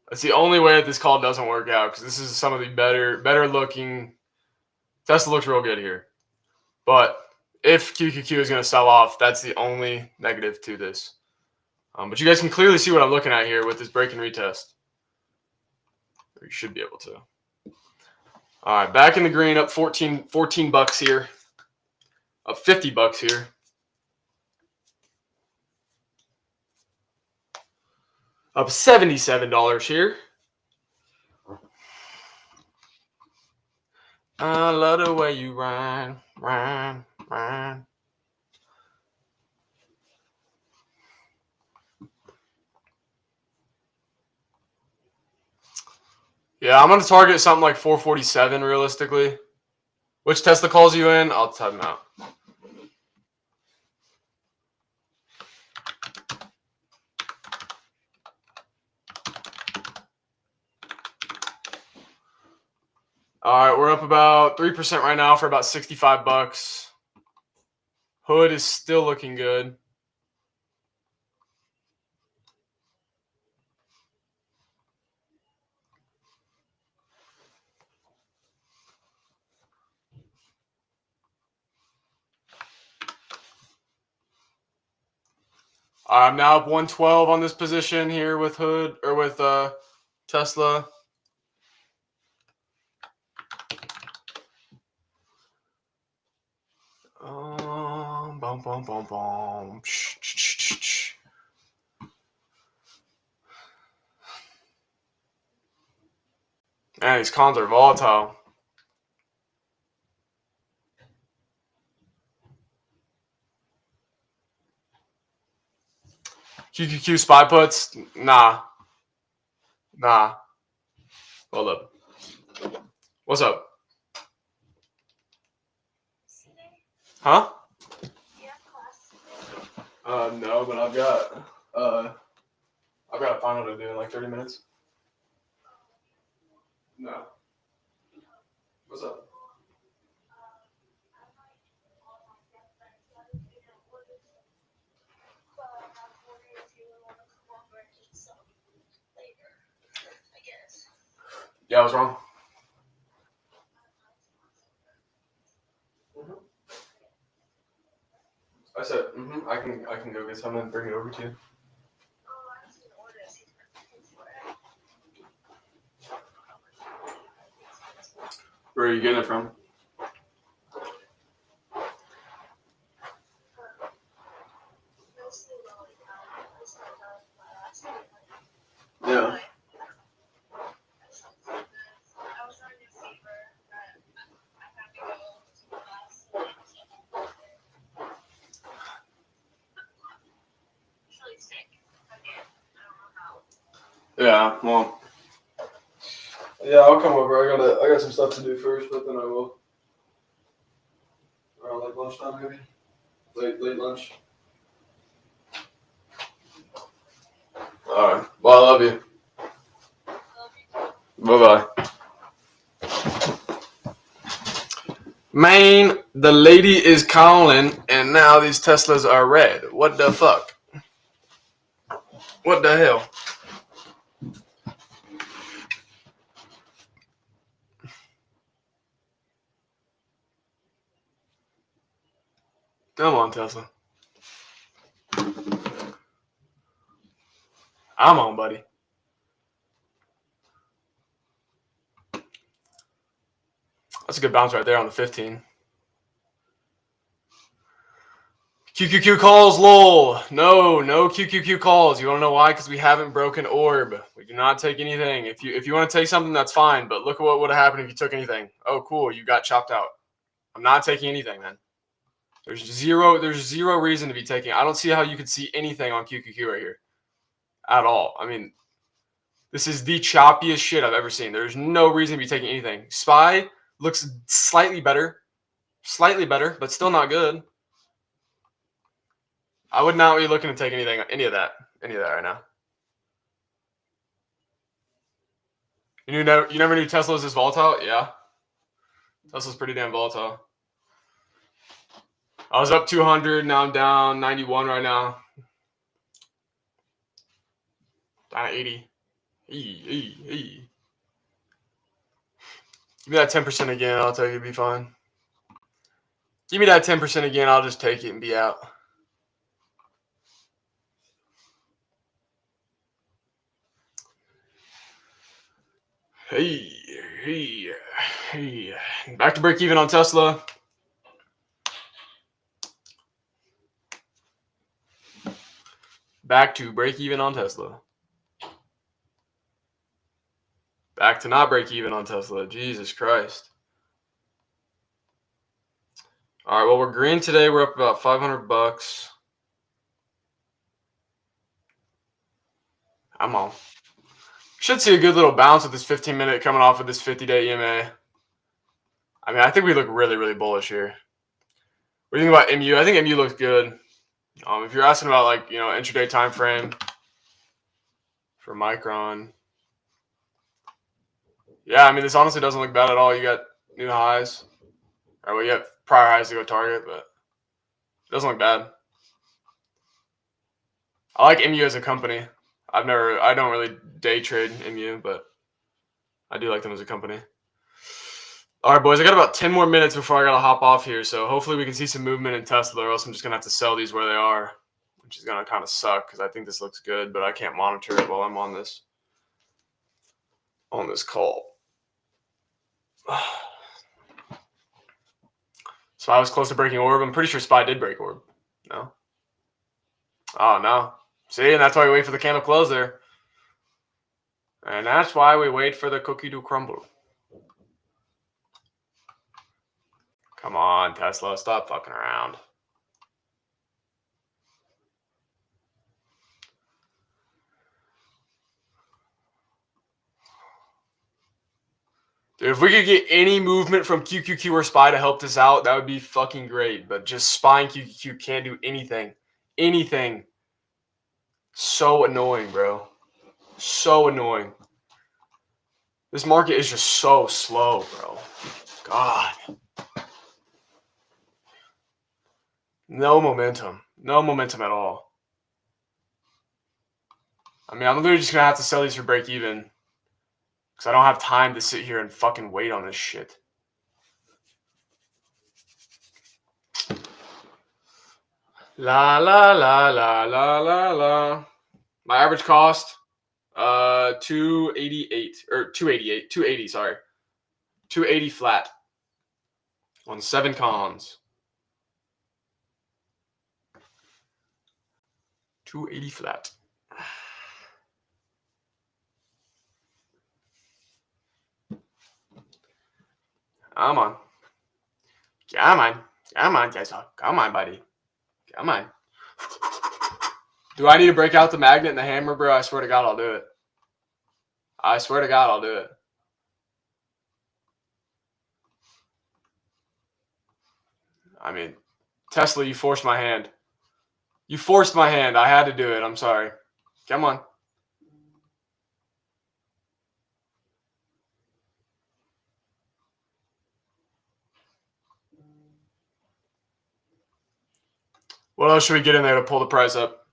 That's the only way that this call doesn't work out, because this is some of the better looking. Tesla looks real good here. But if QQQ is going to sell off, that's the only negative to this. But you guys can clearly see what I'm looking at here with this break and retest. Or you should be able to. All right, back in the green, up 14 bucks here. Up 50 bucks here. Up $77 here. I love the way you rhyme. Yeah, I'm going to target something like 447 realistically. Which Tesla calls you in, I'll time out. All right, we're up about 3% right now for about 65 bucks. Hood is still looking good. I'm now up 112 on this position here with Hood or with Tesla. Boom, boom, boom, boom. Man, these cons are volatile. QQQ spy puts? Nah. Hold up. What's up? Huh? No, but I've got a final to do in like 30 minutes. No. What's up? Yeah, I was wrong. I said, I can go get some and bring it over to you. Where are you getting it from? Yeah. Yeah, well. Yeah, I'll come over. I got some stuff to do first, but then I will. Around like lunchtime maybe. Late lunch. Alright. Well, I love you. Bye bye. Man, the lady is calling, and now these Teslas are red. What the fuck? What the hell? Come on, Tesla. I'm on, buddy. That's a good bounce right there on the 15. QQQ calls, lol. No QQQ calls. You want to know why? Because we haven't broken orb. We do not take anything. If you want to take something, that's fine. But look at what would have happened if you took anything. Oh, cool. You got chopped out. I'm not taking anything, man. There's zero reason to be taking. I don't see how you could see anything on QQQ right here at all. I mean, this is the choppiest shit I've ever seen. There's no reason to be taking anything. SPY looks slightly better, but still not good. I would not be looking to take any of that right now. You never knew Tesla was this volatile? Yeah. Tesla's pretty damn volatile. I was up 200, now I'm down 91 right now. Down 80. Give me that 10% again, I'll tell you it'll be fine. Give me that 10% again, I'll just take it and be out. Hey. Back to break even on Tesla. Back to break even on Tesla. Back to not break even on Tesla. Jesus Christ. All right, well, we're green today. We're up about $500. I'm on. Should see a good little bounce with this 15-minute coming off of this 50-day EMA. I mean, I think we look really, really bullish here. What do you think about MU? I think MU looks good. If you're asking about, like, intraday time frame for Micron, yeah, I mean, this honestly doesn't look bad at all. You got new highs. Or, well, you have prior highs to go target, but it doesn't look bad. I like MU as a company. I don't really day trade MU, but I do like them as a company. All right, boys, I got about 10 more minutes before I got to hop off here, so hopefully we can see some movement in Tesla, or else I'm just going to have to sell these where they are, which is going to kind of suck because I think this looks good, but I can't monitor it while I'm on this call. So I was close to breaking orb. I'm pretty sure SPY did break orb. No? Oh, no. See, and that's why we wait for the candle close there. And that's why we wait for the cookie to crumble. Come on, Tesla. Stop fucking around. Dude, if we could get any movement from QQQ or SPY to help this out, that would be fucking great. But just SPY and QQQ can't do anything. Anything. So annoying, bro. So annoying. This market is just so slow, bro. God. No momentum. No momentum at all. I mean, I'm literally just going to have to sell these for break even. Because I don't have time to sit here and fucking wait on this shit. La la la la la la la. My average cost, 288 or 288, 280. Sorry, 280 flat on 7 cons. 280 flat. Come on. Come on. Come on, Jason. Come on, buddy. Come on. Do I need to break out the magnet and the hammer, bro? I swear to God, I'll do it. I swear to God, I'll do it. I mean, Tesla, you forced my hand. You forced my hand. I had to do it. I'm sorry. Come on. What else should we get in there to pull the price up?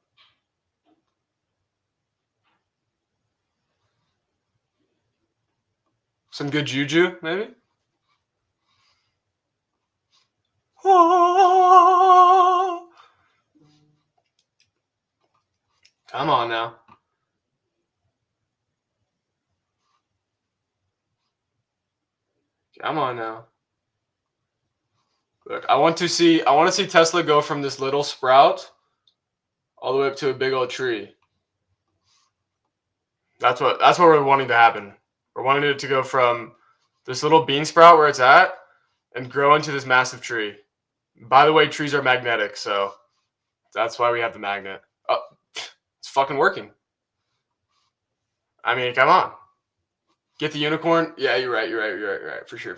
Some good juju, maybe? Oh. Come on now. Come on now. Look, I want to see Tesla go from this little sprout all the way up to a big old tree. That's what we're wanting to happen. We're wanting it to go from this little bean sprout where it's at and grow into this massive tree. By the way, trees are magnetic, so that's why we have the magnet. Oh, it's fucking working. I mean, come on. Get the unicorn? Yeah, you're right. For sure.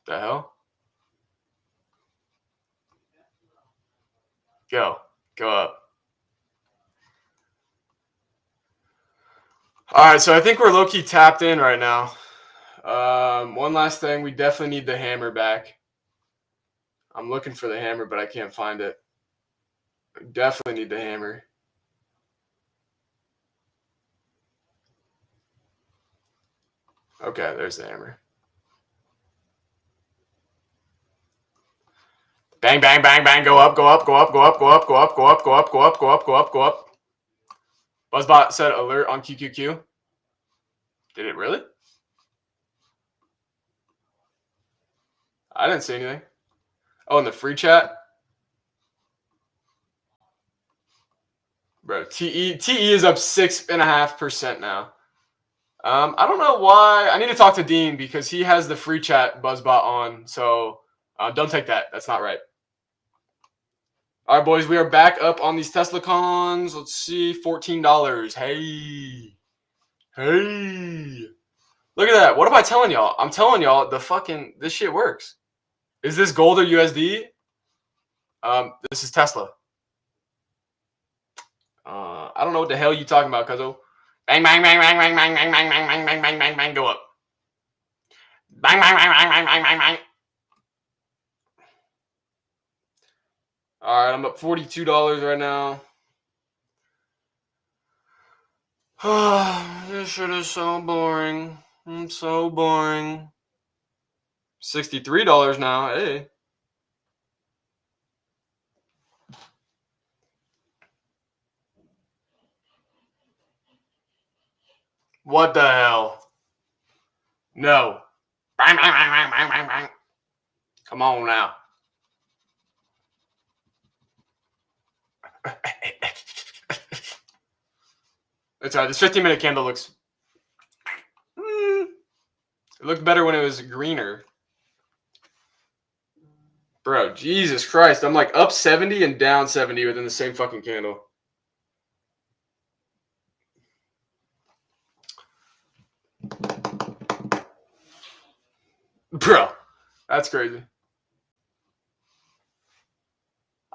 The hell? Go up. All right, so I think we're low-key tapped in right now. One last thing, we definitely need the hammer back. I'm looking for the hammer, but I can't find it. Definitely need the hammer. Okay, there's the hammer. Bang, bang, bang, bang. Go up, go up, go up, go up, go up, go up, go up, go up, go up, go up, go up, go up. BuzzBot said alert on QQQ. Did it really? I didn't see anything. Oh, in the free chat? Bro, TE is up 6.5% now. I don't know why. I need to talk to Dean because he has the free chat BuzzBot on. So don't take that. That's not right. All right, boys, we are back up on these Tesla cons. Let's see, $14. Hey. Look at that. What am I telling y'all? I'm telling y'all this shit works. Is this gold or USD? This is Tesla. I don't know what the hell you talking about, cuzzo. Bang, bang, bang, bang, bang, bang, bang, bang, bang, bang, bang, bang, bang, bang, go up. Bang, bang, bang, bang, bang, bang, bang, bang. All right, I'm up $42 right now. This shit is so boring. It's so boring. $63 now. Hey. What the hell? No. Bang, bang, bang, bang, bang, bang, bang. Come on now. It's all right. This 15-minute candle looks... It looked better when it was greener. Bro, Jesus Christ. I'm like up 70 and down 70 within the same fucking candle. Bro, that's crazy.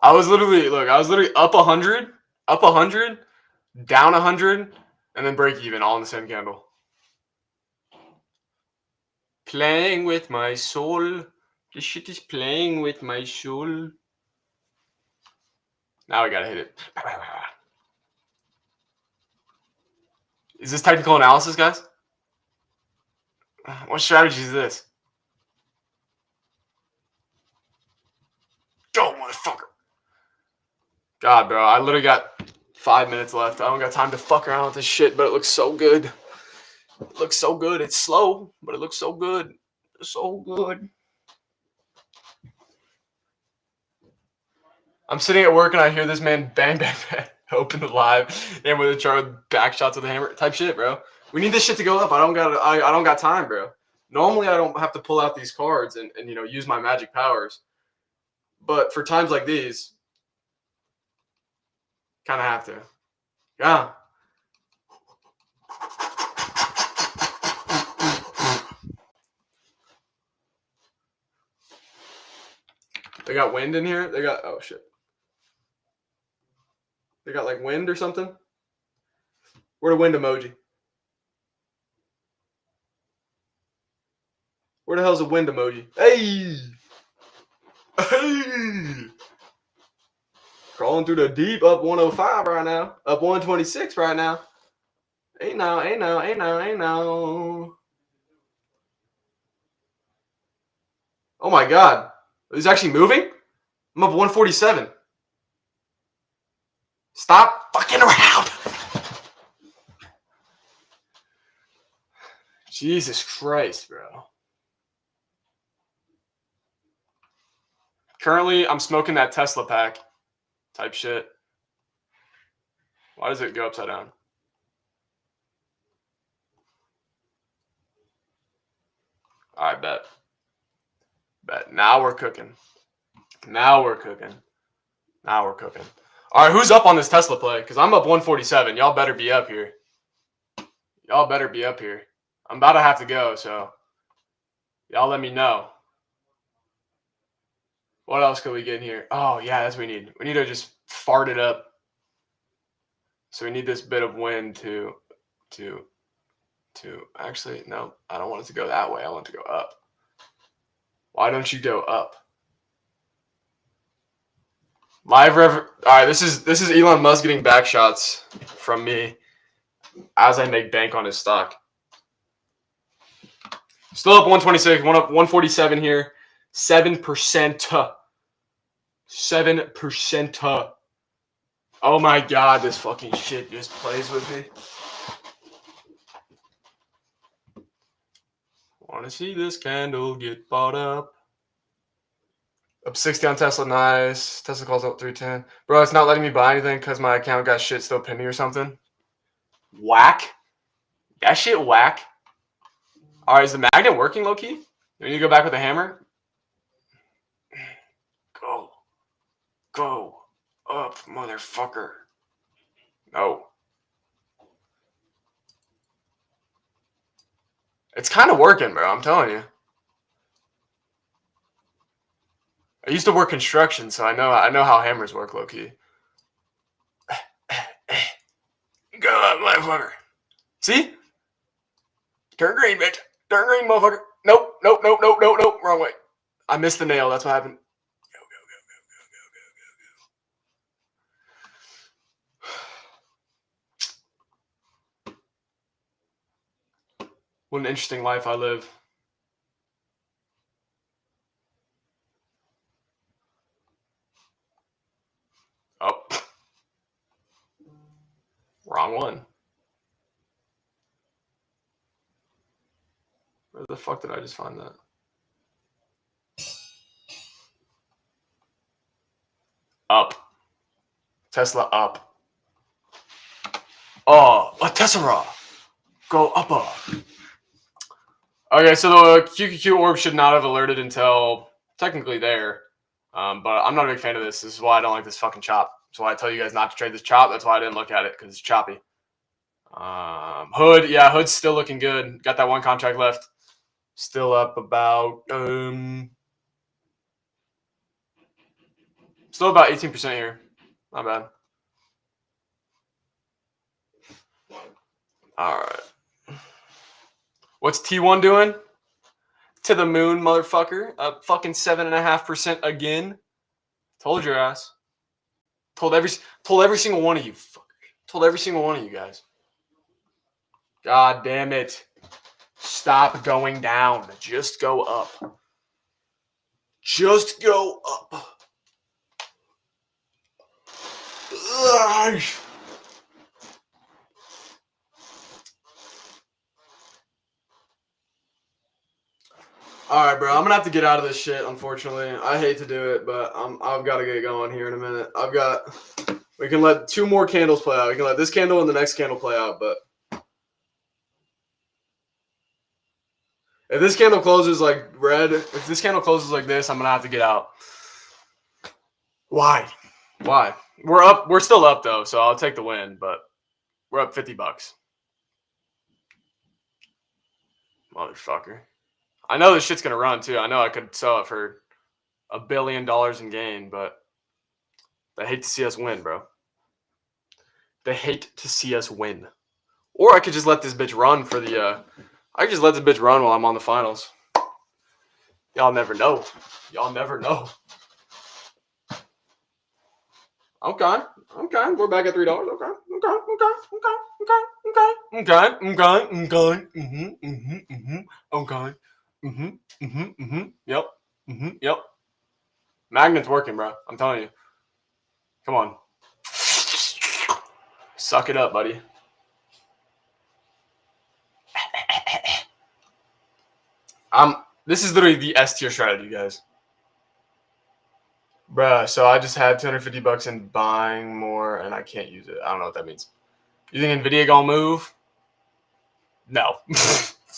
I was literally up 100, down 100, and then break even all in the same candle. Playing with my soul. This shit is playing with my soul. Now we gotta hit it. Is this technical analysis, guys? What strategy is this? Go, motherfucker. God, bro, I literally got 5 minutes left. I don't got time to fuck around with this shit, but it looks so good. It looks so good. It's slow, but it looks so good. It's so good. I'm sitting at work and I hear this man bang, bang, bang, open the live and with a chart with back shots with a hammer type shit, bro. We need this shit to go up. I don't got time, bro. Normally I don't have to pull out these cards and use my magic powers. But for times like these, kind of have to. Yeah. They got wind in here. They got, oh shit. They got like wind or something. Where the wind emoji? Where the hell's the wind emoji? Hey! Hey! Crawling through the deep, up 105 right now. Up 126 right now. Ain't no. Oh my god. It's actually moving? I'm up 147. Stop fucking around. Jesus Christ, bro. Currently, I'm smoking that Tesla pack type shit. Why does it go upside down? All right, bet. Now we're cooking. All right, who's up on this Tesla play? Because I'm up 147. Y'all better be up here. I'm about to have to go, so y'all let me know. What else could we get in here? Oh, yeah, that's what we need. We need to just fart it up. So we need this bit of wind to Actually, no, I don't want it to go that way. I want it to go up. Why don't you go up? All right, this is Elon Musk getting back shots from me as I make bank on his stock. Still up 126, one up 147 here. 7%. 7%. Oh my god, this fucking shit just plays with me. Want to see this candle get bought up. Up 60 on Tesla, nice. Tesla calls up 310. Bro, it's not letting me buy anything because my account got shit still pending or something. Whack. That shit whack. All right, is the magnet working, low-key? We need to go back with the hammer. Go. Go. Up, motherfucker. No. It's kind of working, bro. I'm telling you. I used to work construction, so I know how hammers work, low-key. Go up, motherfucker. See? Turn green, bitch. Turn green, motherfucker. Nope. Wrong way. I missed the nail. That's what happened. Go. What an interesting life I live. Oh. Wrong one. Where the fuck did I just find that? Up. Tesla up. Oh, a Tessera. Go up. Okay, so the QQQ orb should not have alerted until technically there. But I'm not a big fan of this. This is why I don't like this fucking chop. That's why I tell you guys not to trade this chop. That's why I didn't look at it, because it's choppy. Hood, yeah, Hood's still looking good. Got that one contract left. Still up about still about 18% here. Not bad. All right. What's T1 doing? To the moon, motherfucker. Up fucking 7.5% again. Told your ass. Told every single one of you. Told every single one of you guys. God damn it. Stop going down. Just go up. Just go up. Ugh. All right, bro. I'm gonna have to get out of this shit. Unfortunately, I hate to do it, but I've got to get going here in a minute. We can let 2 more candles play out. We can let this candle and the next candle play out, but if this candle closes like red, if this candle closes like this, I'm gonna have to get out. Why? We're still up though, so I'll take the win, but we're up $50. Motherfucker. I know this shit's gonna run too. I know I could sell it for $1 billion in gain, but they hate to see us win, bro. They hate to see us win. Or I could just let this bitch run for the I could just let this bitch run while I'm on the finals. Y'all never know. Y'all never know. Okay. We're back at $3. Okay. Yep. Magnet's working, bro. I'm telling you. Come on. Suck it up, buddy. This is literally the S tier strategy, guys. Bruh, so I just had $250 in buying more, and I can't use it. I don't know what that means. You think NVIDIA gonna move? No.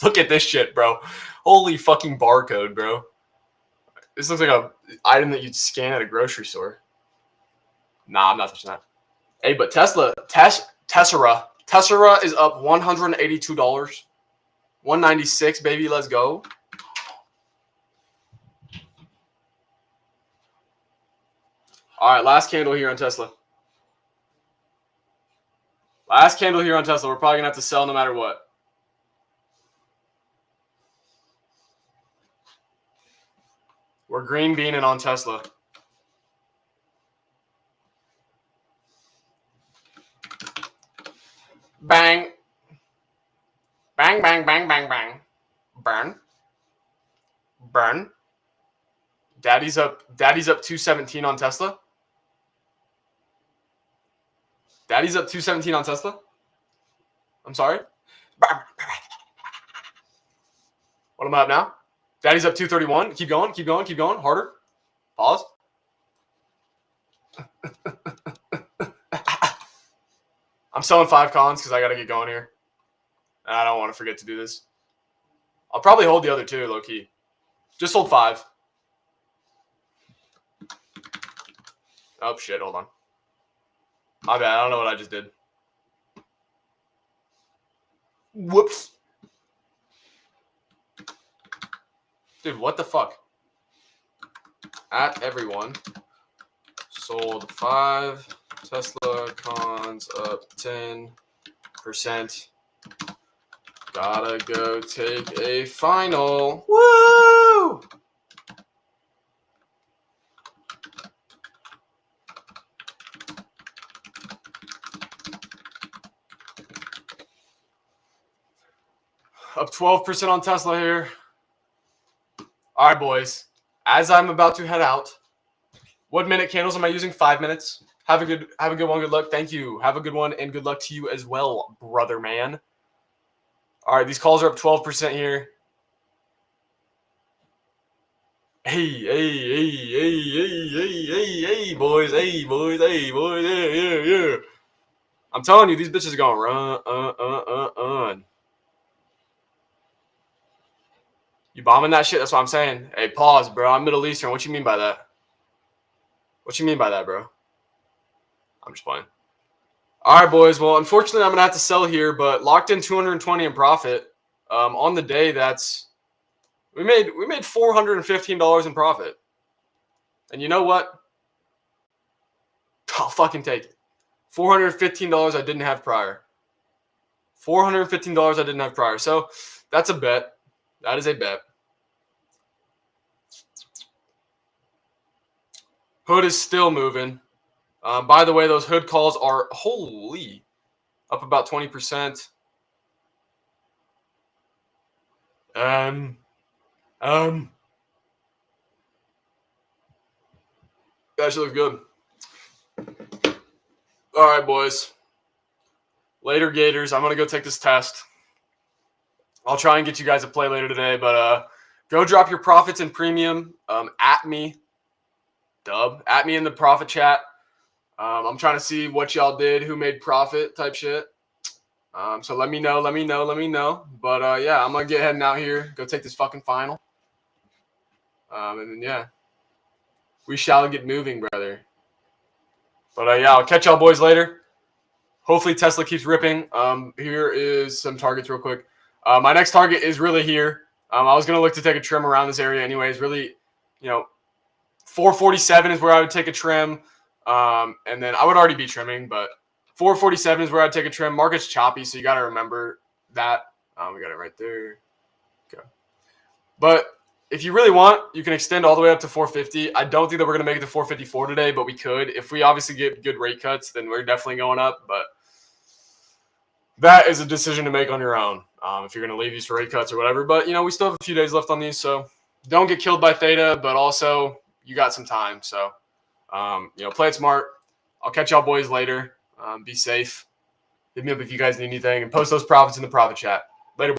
Look at this shit, bro. Holy fucking barcode, bro. This looks like a item that you'd scan at a grocery store. Nah, I'm not touching that. Hey, but Tessera is up $182. 196, baby. Let's go. All right, last candle here on Tesla. Last candle here on Tesla. We're probably going to have to sell no matter what. We're green beaning on Tesla. Bang. Bang, bang, bang, bang, bang. Burn. Burn. Daddy's up 217 on Tesla. Daddy's up 217 on Tesla. I'm sorry. What am I up now? Daddy's up 231. Keep going, keep going, keep going. Harder. Pause. I'm selling 5 cons because I got to get going here. And I don't want to forget to do this. I'll probably hold the other 2, low key. Just hold 5. Oh, shit. Hold on. My bad. I don't know what I just did. Whoops. Dude, what the fuck? At everyone. Sold 5. Tesla cons up 10%. Gotta go take a final. Woo! Up 12% on Tesla here. All right, boys. As I'm about to head out, what minute candles am I using? 5 minutes. Have a good one. Good luck. Thank you. Have a good one, and good luck to you as well, brother man. All right, these calls are up 12% here. Hey, boys. Hey, boys. Yeah. I'm telling you, these bitches are going run. You bombing that shit? That's what I'm saying. Hey, pause, bro. I'm Middle Eastern. What you mean by that? What you mean by that, bro? I'm just playing. All right, boys. Well, unfortunately, I'm going to have to sell here, but locked in 220 in profit. On the day, we made $415 in profit. And you know what? I'll fucking take it. $415 I didn't have prior. $415 I didn't have prior. So that's a bet. That is a bet. Hood is still moving. By the way, those hood calls are up about 20%. That shit looks good. All right, boys. Later, Gators. I'm gonna go take this test. I'll try and get you guys a play later today, but go drop your profits in premium at me. At me in the profit chat. I'm trying to see what y'all did, who made profit type shit. So let me know. But yeah, I'm gonna get heading out here, go take this fucking final. And then yeah, we shall get moving, brother. But yeah, I'll catch y'all boys later. Hopefully Tesla keeps ripping. Here is some targets real quick. My next target is really here. I was gonna look to take a trim around this area anyways. Really, 447 is where I would take a trim. And then I would already be trimming, but 447 is where I'd take a trim. Market's choppy, so you got to remember that. We got it right there. Okay. But if you really want, you can extend all the way up to 450. I don't think that we're going to make it to 454 today, but we could. If we obviously get good rate cuts, then we're definitely going up. But that is a decision to make on your own, if you're going to leave these for rate cuts or whatever. But, we still have a few days left on these, so don't get killed by theta, but also you got some time. So, play it smart. I'll catch y'all boys later. Be safe. Hit me up if you guys need anything, and post those profits in the profit chat.